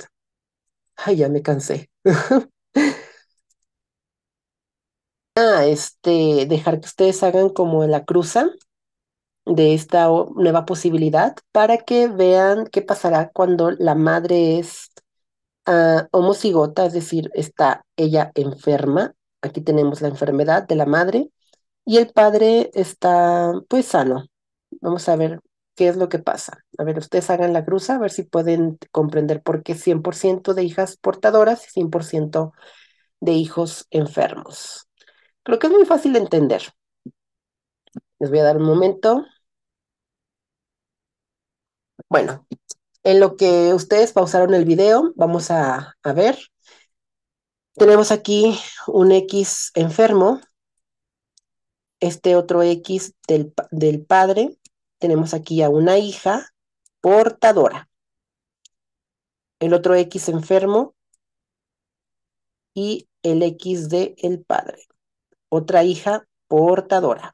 Ay, ya me cansé. Dejar que ustedes hagan como la cruza de esta nueva posibilidad para que vean qué pasará cuando la madre es homocigota, es decir, está ella enferma. Aquí tenemos la enfermedad de la madre y el padre está pues sano. Vamos a ver qué es lo que pasa. A ver, ustedes hagan la cruza, a ver si pueden comprender por qué 100% de hijas portadoras y 100% de hijos enfermos. Creo que es muy fácil de entender. Les voy a dar un momento. Bueno, en lo que ustedes pausaron el video, vamos a ver. Tenemos aquí un X enfermo, este otro X del padre. Tenemos aquí a una hija portadora, el otro X enfermo y el X del padre, otra hija portadora.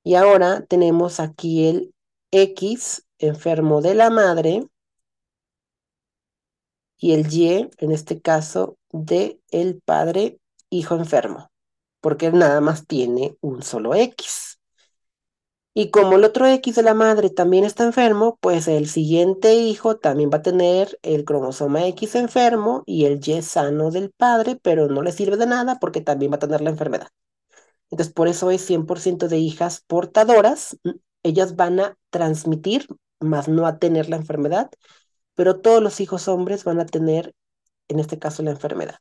Y ahora tenemos aquí el X enfermo de la madre y el Y, en este caso, de el padre hijo enfermo, porque él nada más tiene un solo X. Y como el otro X de la madre también está enfermo, pues el siguiente hijo también va a tener el cromosoma X enfermo y el Y sano del padre, pero no le sirve de nada porque también va a tener la enfermedad. Entonces, por eso es 100% de hijas portadoras. Ellas van a transmitir, más no a tener la enfermedad, pero todos los hijos hombres van a tener, en este caso, la enfermedad.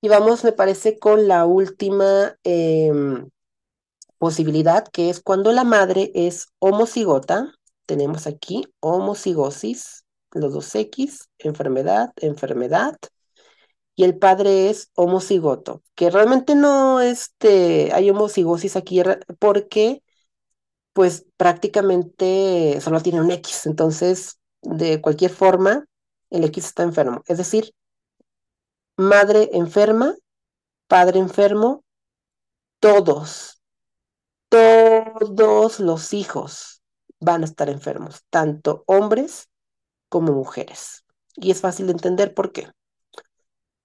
Y vamos, me parece, con la última posibilidad, que es cuando la madre es homocigota. Tenemos aquí homocigosis, los dos X, enfermedad, enfermedad. Y el padre es homocigoto, que realmente no hay homocigosis aquí porque pues prácticamente solo tiene un X, entonces de cualquier forma el X está enfermo. Es decir, madre enferma, padre enfermo, todos, todos los hijos van a estar enfermos, tanto hombres como mujeres. Y es fácil de entender por qué.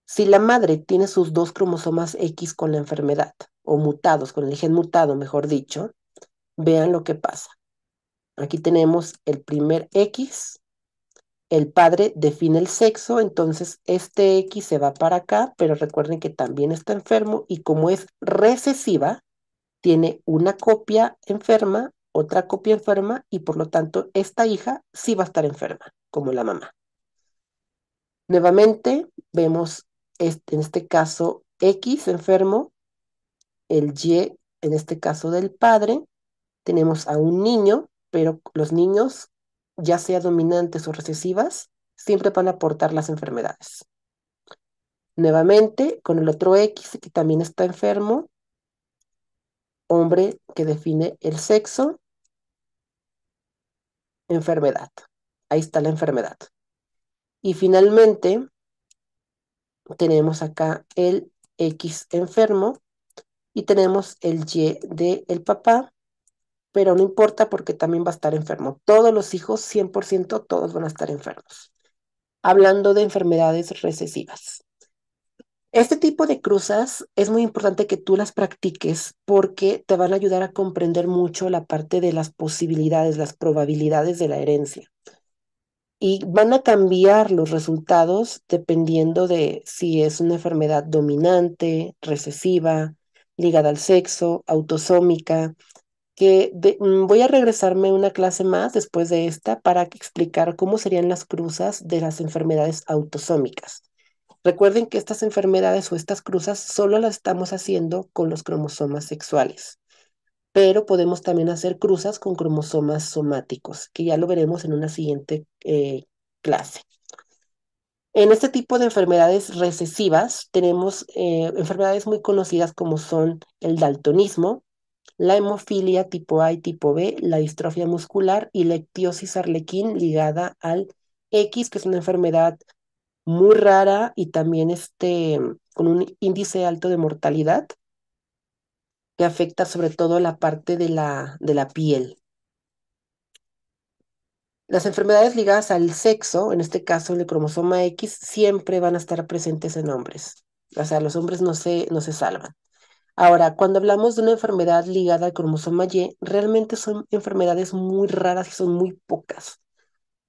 Si la madre tiene sus dos cromosomas X con la enfermedad, o mutados, con el gen mutado, mejor dicho, vean lo que pasa. Aquí tenemos el primer X, el padre define el sexo, entonces este X se va para acá, pero recuerden que también está enfermo y como es recesiva, tiene una copia enferma, otra copia enferma y por lo tanto esta hija sí va a estar enferma, como la mamá. Nuevamente vemos en este caso X enfermo, el Y en este caso del padre, tenemos a un niño, pero los niños, ya sea dominantes o recesivas, siempre van a portar las enfermedades. Nuevamente, con el otro X que también está enfermo, hombre que define el sexo, enfermedad. Ahí está la enfermedad. Y finalmente, tenemos acá el X enfermo y tenemos el Y de el papá, pero no importa porque también va a estar enfermo. Todos los hijos, 100%, todos van a estar enfermos. Hablando de enfermedades recesivas. Este tipo de cruzas es muy importante que tú las practiques porque te van a ayudar a comprender mucho la parte de las posibilidades, las probabilidades de la herencia. Y van a cambiar los resultados dependiendo de si es una enfermedad dominante, recesiva, ligada al sexo, autosómica, voy a regresarme una clase más después de esta para explicar cómo serían las cruzas de las enfermedades autosómicas. Recuerden que estas enfermedades o estas cruzas solo las estamos haciendo con los cromosomas sexuales, pero podemos también hacer cruzas con cromosomas somáticos, que ya lo veremos en una siguiente clase. En este tipo de enfermedades recesivas tenemos enfermedades muy conocidas como son el daltonismo, la hemofilia tipo A y tipo B, la distrofia muscular y la ictiosis arlequín ligada al X, que es una enfermedad muy rara y también con un índice alto de mortalidad que afecta sobre todo la parte de la piel. Las enfermedades ligadas al sexo, en este caso el cromosoma X, siempre van a estar presentes en hombres. O sea, los hombres no se salvan. Ahora, cuando hablamos de una enfermedad ligada al cromosoma Y, realmente son enfermedades muy raras y son muy pocas.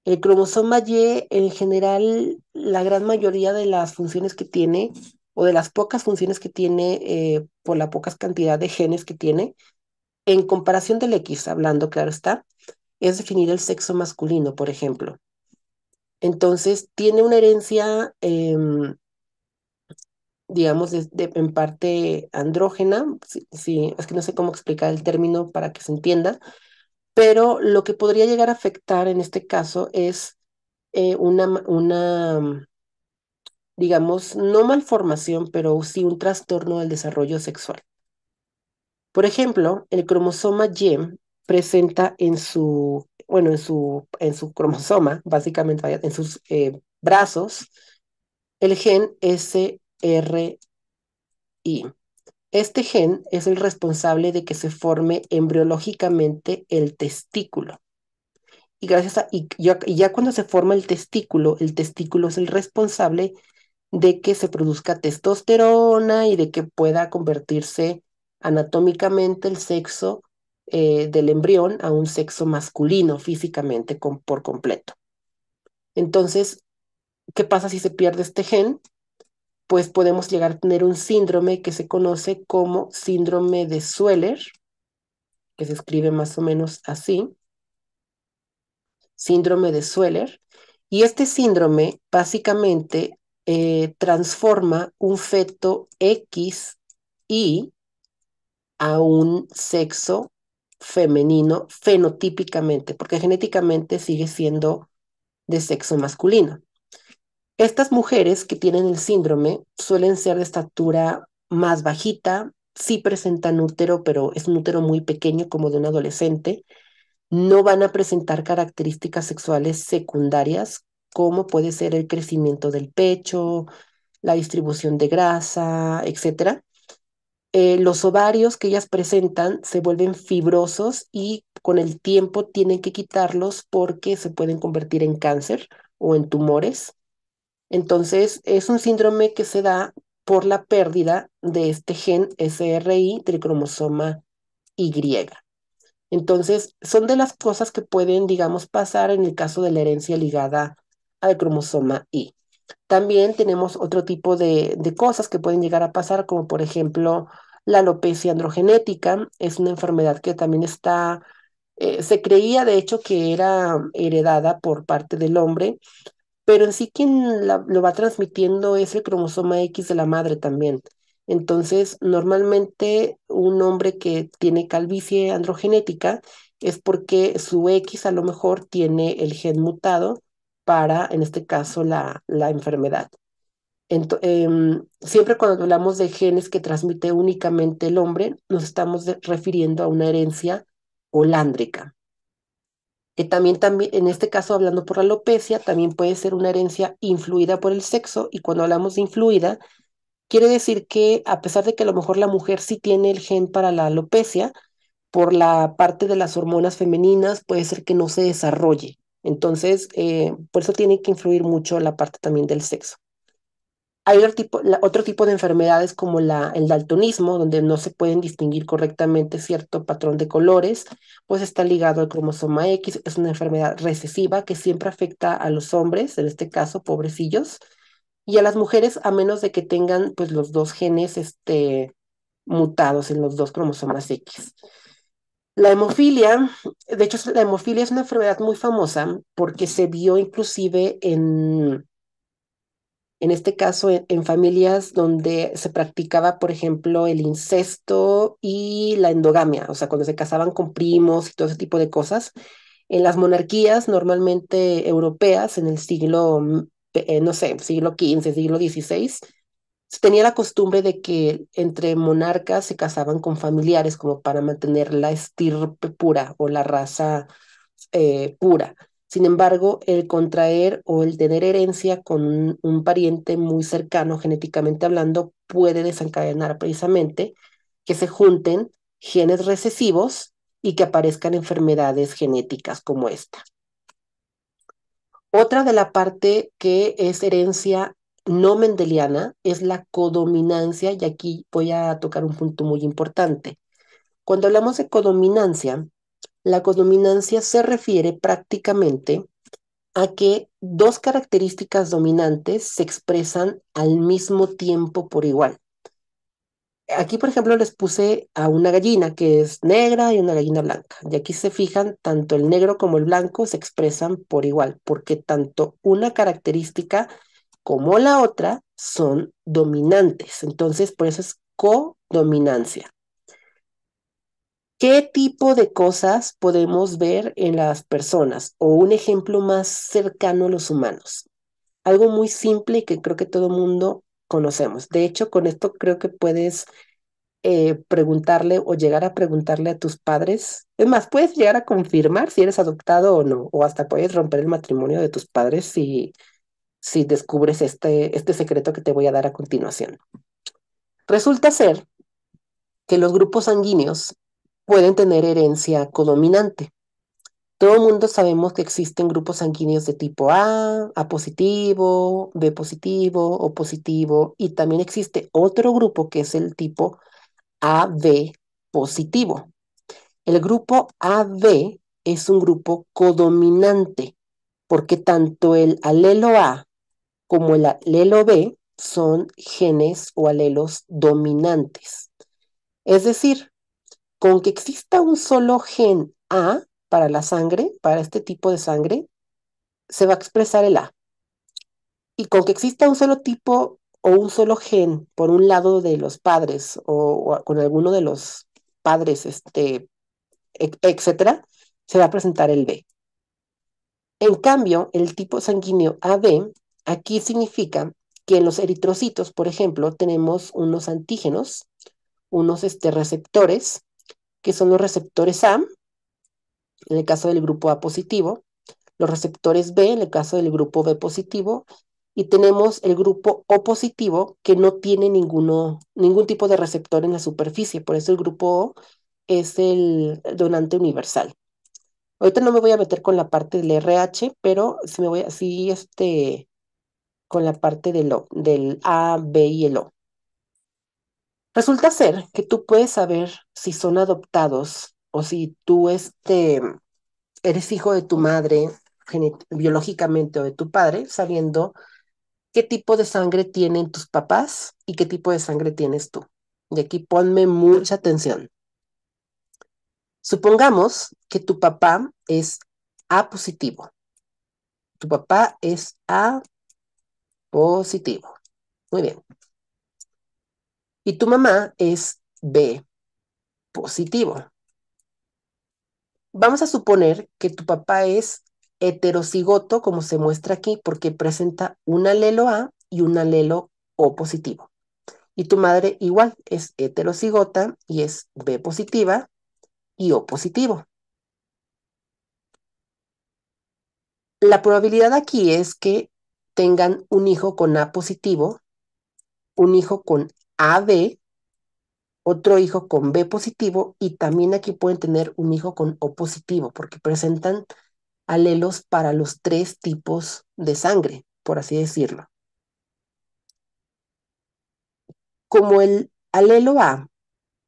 El cromosoma Y, en general, la gran mayoría de las funciones que tiene, o de las pocas funciones que tiene, por la poca cantidad de genes que tiene, en comparación del X, hablando, claro está, es definir el sexo masculino, por ejemplo. Entonces, tiene una herencia, digamos, en parte andrógena, sí, sí, es que no sé cómo explicar el término para que se entienda, pero lo que podría llegar a afectar en este caso es una digamos, no malformación, pero sí un trastorno del desarrollo sexual. Por ejemplo, el cromosoma Y presenta en su cromosoma, básicamente, vaya, en sus brazos, el gen SRI. Este gen es el responsable de que se forme embriológicamente el testículo. Y ya cuando se forma el testículo es el responsable de que se produzca testosterona y de que pueda convertirse anatómicamente el sexo del embrión a un sexo masculino físicamente por completo. Entonces, ¿qué pasa si se pierde este gen? Pues podemos llegar a tener un síndrome que se conoce como síndrome de Sueller, que se escribe más o menos así, síndrome de Sueller. Y este síndrome básicamente transforma un feto X y a un sexo femenino fenotípicamente, porque genéticamente sigue siendo de sexo masculino. Estas mujeres que tienen el síndrome suelen ser de estatura más bajita, sí presentan útero, pero es un útero muy pequeño como de un adolescente. No van a presentar características sexuales secundarias, como puede ser el crecimiento del pecho, la distribución de grasa, etcétera. Los ovarios que ellas presentan se vuelven fibrosos y con el tiempo tienen que quitarlos porque se pueden convertir en cáncer o en tumores. Entonces, es un síndrome que se da por la pérdida de este gen SRI del cromosoma Y. Entonces, son de las cosas que pueden, digamos, pasar en el caso de la herencia ligada al cromosoma Y. También tenemos otro tipo de cosas que pueden llegar a pasar, como por ejemplo la alopecia androgenética. Es una enfermedad que también se creía de hecho que era heredada por parte del hombre, pero en sí quien lo va transmitiendo es el cromosoma X de la madre también. Entonces, normalmente un hombre que tiene calvicie androgenética es porque su X a lo mejor tiene el gen mutado para, en este caso, la enfermedad. Siempre cuando hablamos de genes que transmite únicamente el hombre, nos estamos refiriendo a una herencia holándrica, que también, en este caso, hablando por la alopecia, también puede ser una herencia influida por el sexo, y cuando hablamos de influida, quiere decir que a pesar de que a lo mejor la mujer sí tiene el gen para la alopecia, por la parte de las hormonas femeninas puede ser que no se desarrolle. Entonces, por eso tiene que influir mucho la parte también del sexo. Hay otro tipo de enfermedades como el daltonismo, donde no se pueden distinguir correctamente cierto patrón de colores, pues está ligado al cromosoma X. Es una enfermedad recesiva que siempre afecta a los hombres, en este caso, pobrecillos, y a las mujeres, a menos de que tengan pues los dos genes mutados en los dos cromosomas X. La hemofilia, de hecho, la hemofilia es una enfermedad muy famosa porque se vio inclusive en este caso, en familias donde se practicaba, por ejemplo, el incesto y la endogamia, o sea, cuando se casaban con primos y todo ese tipo de cosas. En las monarquías normalmente europeas, en el siglo, no sé, siglo XV, siglo XVI, se tenía la costumbre de que entre monarcas se casaban con familiares como para mantener la estirpe pura o la raza pura. Sin embargo, el contraer o el tener herencia con un pariente muy cercano, genéticamente hablando, puede desencadenar precisamente que se junten genes recesivos y que aparezcan enfermedades genéticas como esta. Otra de la parte que es herencia no mendeliana es la codominancia, y aquí voy a tocar un punto muy importante. Cuando hablamos de codominancia, la codominancia se refiere prácticamente a que dos características dominantes se expresan al mismo tiempo por igual. Aquí, por ejemplo, les puse a una gallina que es negra y una gallina blanca. Y aquí se fijan, tanto el negro como el blanco se expresan por igual, porque tanto una característica como la otra son dominantes. Entonces, por eso es codominancia. ¿Qué tipo de cosas podemos ver en las personas? O un ejemplo más cercano a los humanos. algo muy simple y que creo que todo mundo conocemos. De hecho, con esto creo que puedes preguntarle o llegar a preguntarle a tus padres. Es más, puedes llegar a confirmar si eres adoptado o no, o hasta puedes romper el matrimonio de tus padres si descubres este secreto que te voy a dar a continuación. Resulta ser que los grupos sanguíneos pueden tener herencia codominante. Todo el mundo sabemos que existen grupos sanguíneos de tipo A positivo, B positivo, O positivo, y también existe otro grupo que es el tipo AB positivo. El grupo AB es un grupo codominante, porque tanto el alelo A como el alelo B son genes o alelos dominantes. Es decir, con que exista un solo gen A para la sangre, para este tipo de sangre, se va a expresar el A. Y con que exista un solo tipo o un solo gen por un lado de los padres o con alguno de los padres, etcétera, se va a presentar el B. En cambio, el tipo sanguíneo AB aquí significa que en los eritrocitos, por ejemplo, tenemos unos antígenos, unos receptores, que son los receptores A, en el caso del grupo A positivo, los receptores B, en el caso del grupo B positivo, y tenemos el grupo O positivo, que no tiene ningún tipo de receptor en la superficie, por eso el grupo O es el donante universal. Ahorita no me voy a meter con la parte del RH, pero sí me voy a, sí, con la parte del A, B y el O. Resulta ser que tú puedes saber si son adoptados o si tú eres hijo de tu madre biológicamente o de tu padre, sabiendo qué tipo de sangre tienen tus papás y qué tipo de sangre tienes tú. Y aquí ponme mucha atención. Supongamos que tu papá es A positivo. Tu papá es A positivo. Muy bien. Y tu mamá es B positivo. Vamos a suponer que tu papá es heterocigoto, como se muestra aquí, porque presenta un alelo A y un alelo O positivo. Y tu madre igual es heterocigota y es B positiva y O positivo. La probabilidad aquí es que tengan un hijo con A positivo, un hijo con AB, otro hijo con B positivo y también aquí pueden tener un hijo con O positivo porque presentan alelos para los tres tipos de sangre, por así decirlo. Como el alelo A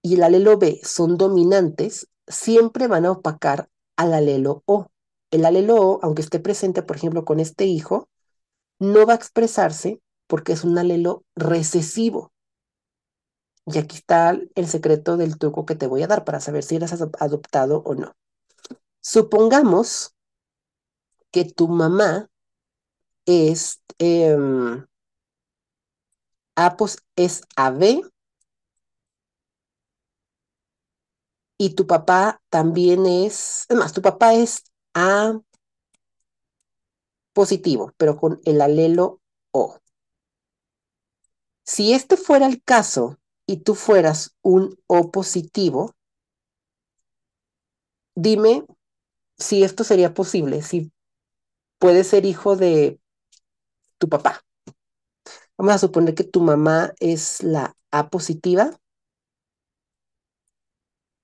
y el alelo B son dominantes, siempre van a opacar al alelo O. El alelo O, aunque esté presente, por ejemplo, con este hijo, no va a expresarse porque es un alelo recesivo. Y aquí está el secreto del truco que te voy a dar para saber si eres adoptado o no. Supongamos que tu mamá es, es AB y tu papá también es más, tu papá es A positivo, pero con el alelo O. Si este fuera el caso y tú fueras un O positivo, dime si esto sería posible, si puedes ser hijo de tu papá. Vamos a suponer que tu mamá es la A positiva.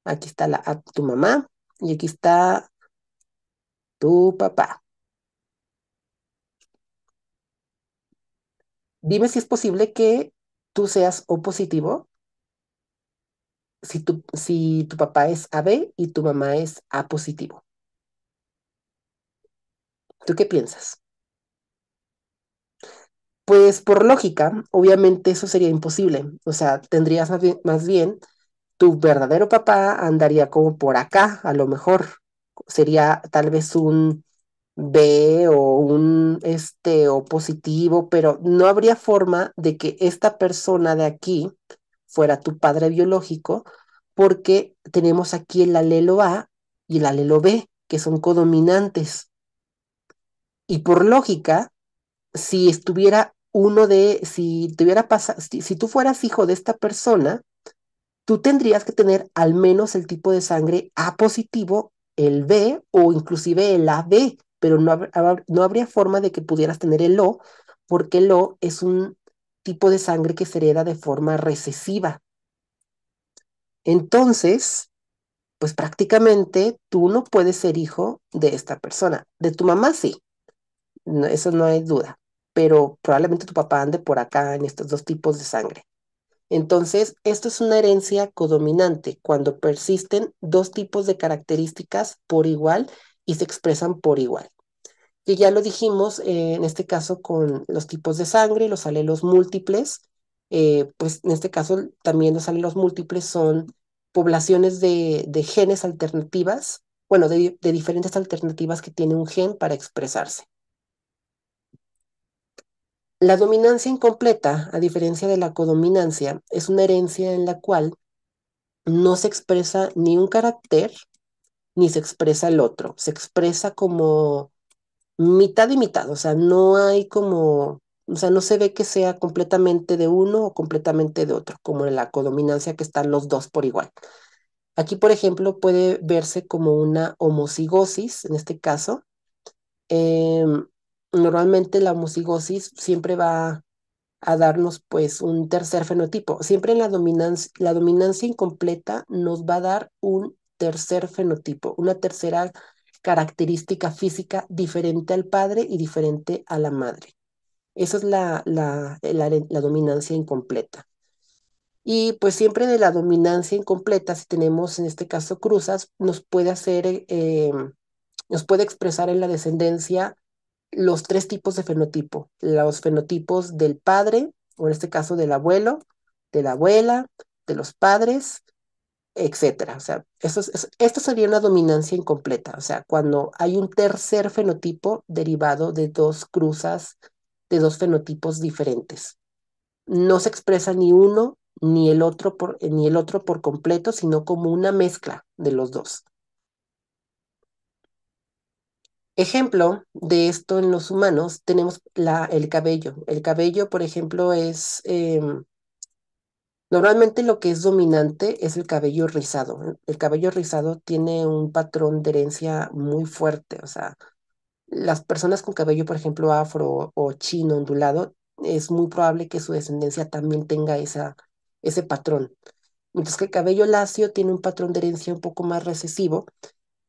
Aquí está tu mamá y aquí está tu papá. Dime si es posible que tú seas O positivo, si tu papá es AB y tu mamá es A positivo. ¿Tú qué piensas? Pues por lógica, obviamente eso sería imposible. O sea, tendrías más bien tu verdadero papá andaría como por acá, a lo mejor sería tal vez un B o un O positivo, pero no habría forma de que esta persona de aquí fuera tu padre biológico, porque tenemos aquí el alelo A y el alelo B, que son codominantes. Y por lógica, si estuviera uno de, si te hubiera pasado, si tú fueras hijo de esta persona, tú tendrías que tener al menos el tipo de sangre A positivo, el B o inclusive el AB, pero no habría forma de que pudieras tener el O, porque el O es un tipo de sangre que se hereda de forma recesiva. Entonces, pues prácticamente tú no puedes ser hijo de esta persona. De tu mamá sí, eso no hay duda, pero probablemente tu papá ande por acá en estos dos tipos de sangre. Entonces, esto es una herencia codominante, cuando persisten dos tipos de características por igual y se expresan por igual. Que ya lo dijimos en este caso con los tipos de sangre, los alelos múltiples, pues en este caso también los alelos múltiples son poblaciones de genes alternativas, bueno, de diferentes alternativas que tiene un gen para expresarse. La dominancia incompleta, a diferencia de la codominancia, es una herencia en la cual no se expresa ni un carácter ni se expresa el otro. Se expresa como mitad y mitad, o sea, no hay como, o sea, no se ve que sea completamente de uno o completamente de otro, como en la codominancia que están los dos por igual. Aquí, por ejemplo, puede verse como una homocigosis, en este caso. Em, Normalmente la homocigosis siempre va a darnos pues un tercer fenotipo. Siempre en la dominancia incompleta nos va a dar un tercer fenotipo, una tercera característica física diferente al padre y diferente a la madre. Eso es la dominancia incompleta. Y pues siempre de la dominancia incompleta, si tenemos en este caso cruzas, nos puede expresar en la descendencia los tres tipos de fenotipo, los fenotipos del padre, o en este caso del abuelo, de la abuela, de los padres, etcétera. O sea, esto sería una dominancia incompleta, o sea, cuando hay un tercer fenotipo derivado de dos cruzas, de dos fenotipos diferentes. No se expresa ni uno ni el otro por completo, sino como una mezcla de los dos. Ejemplo de esto en los humanos, tenemos el cabello. El cabello, por ejemplo, normalmente lo que es dominante es el cabello rizado. El cabello rizado tiene un patrón de herencia muy fuerte. O sea, las personas con cabello, por ejemplo, afro o chino ondulado, es muy probable que su descendencia también tenga ese patrón. Mientras que el cabello lacio tiene un patrón de herencia un poco más recesivo.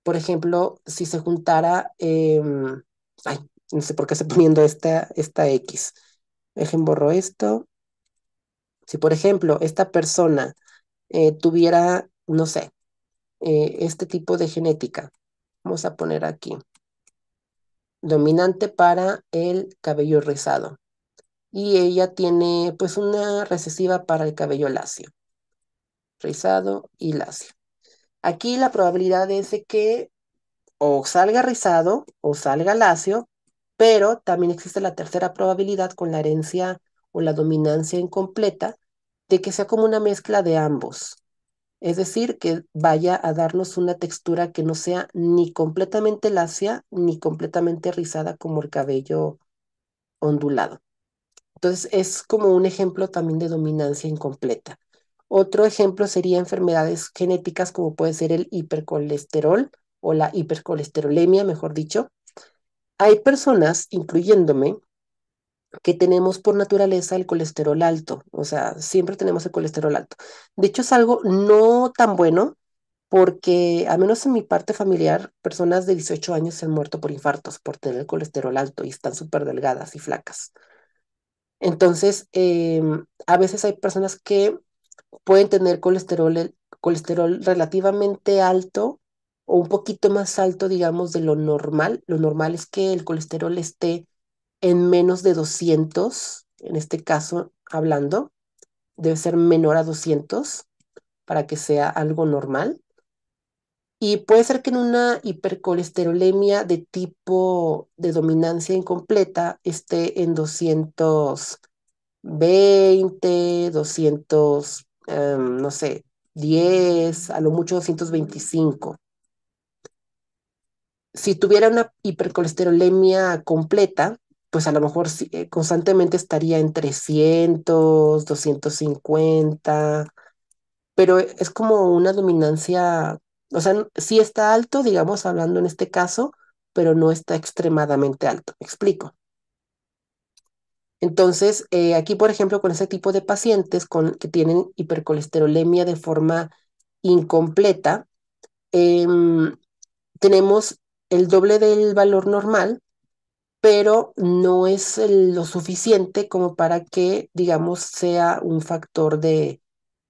Por ejemplo, si se juntara, ay, no sé por qué estoy poniendo esta X. Dejen borro esto. Si, por ejemplo, esta persona tuviera, no sé, este tipo de genética, vamos a poner aquí, dominante para el cabello rizado. Y ella tiene, pues, una recesiva para el cabello lacio, rizado y lacio. Aquí la probabilidad es de que o salga rizado o salga lacio, pero también existe la tercera probabilidad con la herencia o la dominancia incompleta de que sea como una mezcla de ambos. Es decir, que vaya a darnos una textura que no sea ni completamente lacia ni completamente rizada como el cabello ondulado. Entonces, es como un ejemplo también de dominancia incompleta. Otro ejemplo sería enfermedades genéticas como puede ser el hipercolesterol o la hipercolesterolemia, mejor dicho. Hay personas, incluyéndome, que tenemos por naturaleza el colesterol alto, o sea, siempre tenemos el colesterol alto. De hecho, es algo no tan bueno porque, al menos en mi parte familiar, personas de 18 años se han muerto por infartos, por tener el colesterol alto y están súper delgadas y flacas. Entonces, a veces hay personas que pueden tener colesterol relativamente alto o un poquito más alto, digamos, de lo normal. Lo normal es que el colesterol esté en menos de 200, en este caso hablando, debe ser menor a 200 para que sea algo normal. Y puede ser que en una hipercolesterolemia de tipo de dominancia incompleta esté en 220, 200, no sé, 10, a lo mucho 225. Si tuviera una hipercolesterolemia completa, pues a lo mejor constantemente estaría en 300, 250, pero es como una dominancia, o sea, sí está alto, digamos, hablando en este caso, pero no está extremadamente alto. ¿Me explico? Entonces, aquí, por ejemplo, con ese tipo de pacientes que tienen hipercolesterolemia de forma incompleta, em, tenemos el doble del valor normal, pero no es lo suficiente como para que, digamos, sea un factor de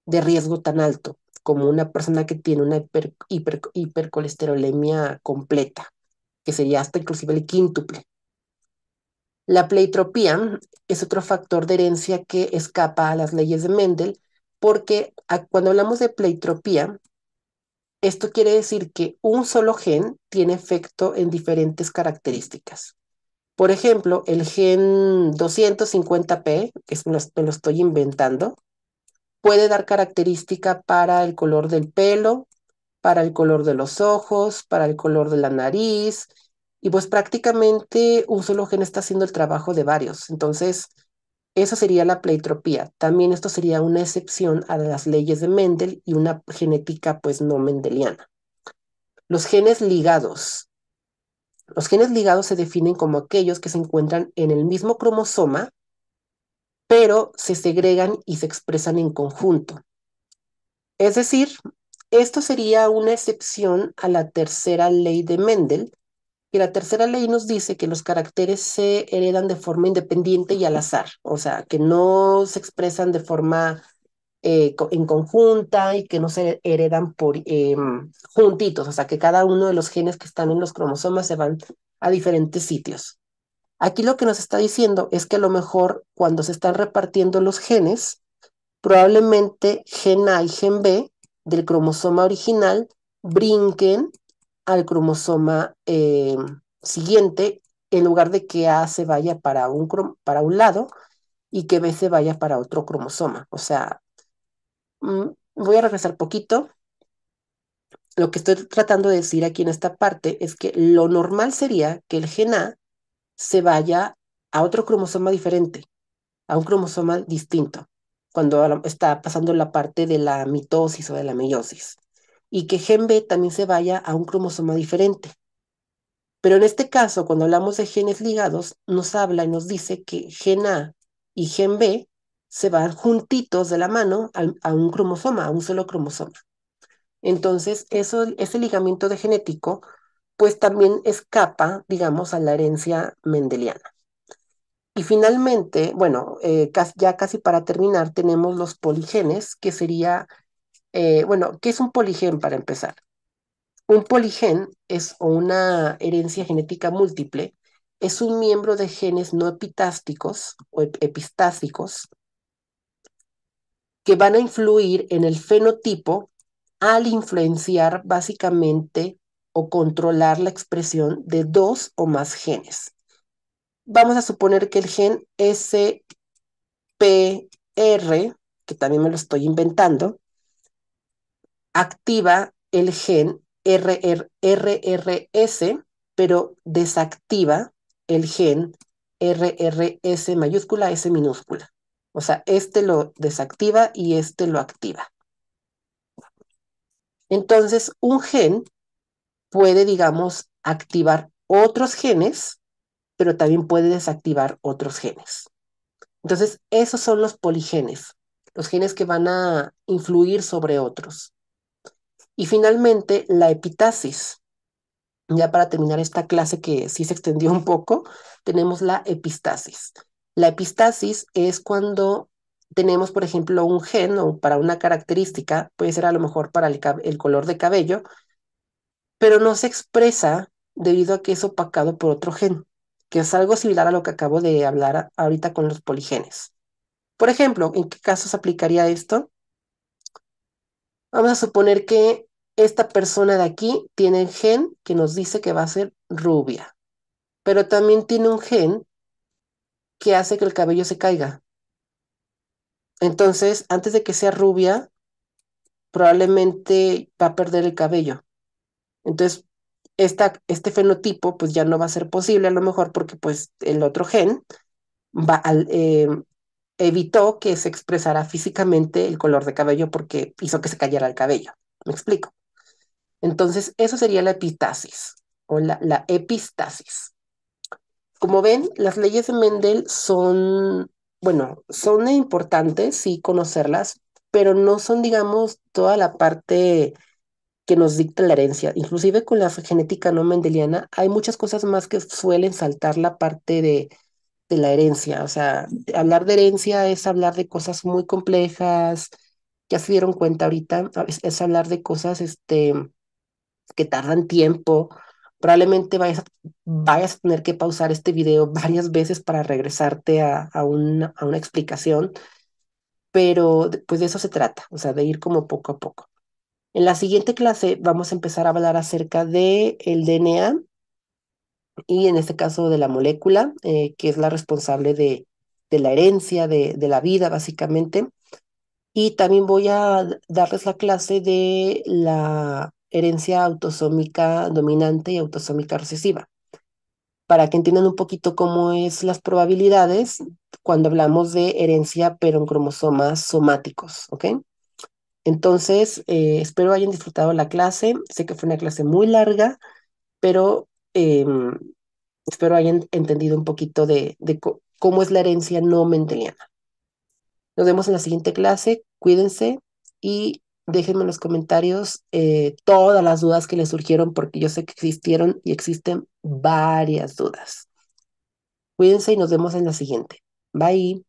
riesgo tan alto como una persona que tiene una hipercolesterolemia completa, que sería hasta inclusive el quíntuple. La pleitropía es otro factor de herencia que escapa a las leyes de Mendel, porque cuando hablamos de pleitropía, esto quiere decir que un solo gen tiene efecto en diferentes características. Por ejemplo, el gen 250p, que me lo estoy inventando, puede dar característica para el color del pelo, para el color de los ojos, para el color de la nariz, y pues prácticamente un solo gen está haciendo el trabajo de varios. Entonces, eso sería la pleitropía. También esto sería una excepción a las leyes de Mendel y una genética pues no mendeliana. Los genes ligados. Los genes ligados se definen como aquellos que se encuentran en el mismo cromosoma, pero se segregan y se expresan en conjunto. Es decir, esto sería una excepción a la tercera ley de Mendel, y la tercera ley nos dice que los caracteres se heredan de forma independiente y al azar, o sea, que no se expresan de forma en conjunta y que no se heredan por juntitos, o sea, que cada uno de los genes que están en los cromosomas se van a diferentes sitios. Aquí lo que nos está diciendo es que a lo mejor cuando se están repartiendo los genes, probablemente gen A y gen B del cromosoma original brinquen al cromosoma siguiente, en lugar de que A se vaya para un lado y que B se vaya para otro cromosoma. O sea, voy a regresar poquito. Lo que estoy tratando de decir aquí en esta parte es que lo normal sería que el gen A se vaya a otro cromosoma diferente, a un cromosoma distinto, cuando está pasando la parte de la mitosis o de la meiosis, y que gen B también se vaya a un cromosoma diferente. Pero en este caso, cuando hablamos de genes ligados, nos habla y nos dice que gen A y gen B se van juntitos de la mano a un cromosoma, a un solo cromosoma. Entonces, ese ligamiento de genético, pues también escapa, digamos, a la herencia mendeliana. Y finalmente, bueno, ya casi para terminar, tenemos los poligenes, que sería, bueno, ¿qué es un poligen para empezar? Un poligen es o una herencia genética múltiple, es un miembro de genes no epitásticos o epistásicos que van a influir en el fenotipo al influenciar básicamente o controlar la expresión de dos o más genes. Vamos a suponer que el gen SPR, que también me lo estoy inventando, activa el gen RRS, pero desactiva el gen RRS mayúscula, S minúscula. O sea, este lo desactiva y este lo activa. Entonces, un gen puede, digamos, activar otros genes, pero también puede desactivar otros genes. Entonces, esos son los poligenes, los genes que van a influir sobre otros. Y finalmente, la epitasis. Ya para terminar esta clase que sí se extendió un poco, tenemos la epistasis. La epistasis es cuando tenemos, por ejemplo, un gen o para una característica, puede ser a lo mejor para el color de cabello, pero no se expresa debido a que es opacado por otro gen, que es algo similar a lo que acabo de hablar ahorita con los poligenes. Por ejemplo, ¿en qué casos aplicaría esto? Vamos a suponer que esta persona de aquí tiene el gen que nos dice que va a ser rubia, pero también tiene un gen que hace que el cabello se caiga. Entonces, antes de que sea rubia, probablemente va a perder el cabello. Entonces, este fenotipo pues ya no va a ser posible a lo mejor porque pues el otro gen va al, evitó que se expresara físicamente el color de cabello porque hizo que se cayera el cabello. ¿Me explico? Entonces, eso sería la epistasis o la epistasis. Como ven, las leyes de Mendel son, bueno, son importantes, sí, conocerlas, pero no son, digamos, toda la parte que nos dicta la herencia. Inclusive con la genética no mendeliana hay muchas cosas más que suelen saltar la parte de la herencia. O sea, hablar de herencia es hablar de cosas muy complejas. Ya se dieron cuenta ahorita, es hablar de cosas que tardan tiempo. Probablemente vayas a tener que pausar este video varias veces para regresarte a una explicación, pero pues de eso se trata, o sea, de ir como poco a poco. En la siguiente clase vamos a empezar a hablar acerca de el DNA y en este caso de la molécula, que es la responsable de la herencia, de la vida, básicamente. Y también voy a darles la clase de la herencia autosómica dominante y autosómica recesiva, para que entiendan un poquito cómo es las probabilidades cuando hablamos de herencia, pero en cromosomas somáticos, ¿ok? Entonces, espero hayan disfrutado la clase. Sé que fue una clase muy larga, pero espero hayan entendido un poquito de cómo es la herencia no mendeliana. Nos vemos en la siguiente clase. Cuídense y déjenme en los comentarios todas las dudas que les surgieron, porque yo sé que existieron y existen varias dudas. Cuídense y nos vemos en la siguiente. Bye.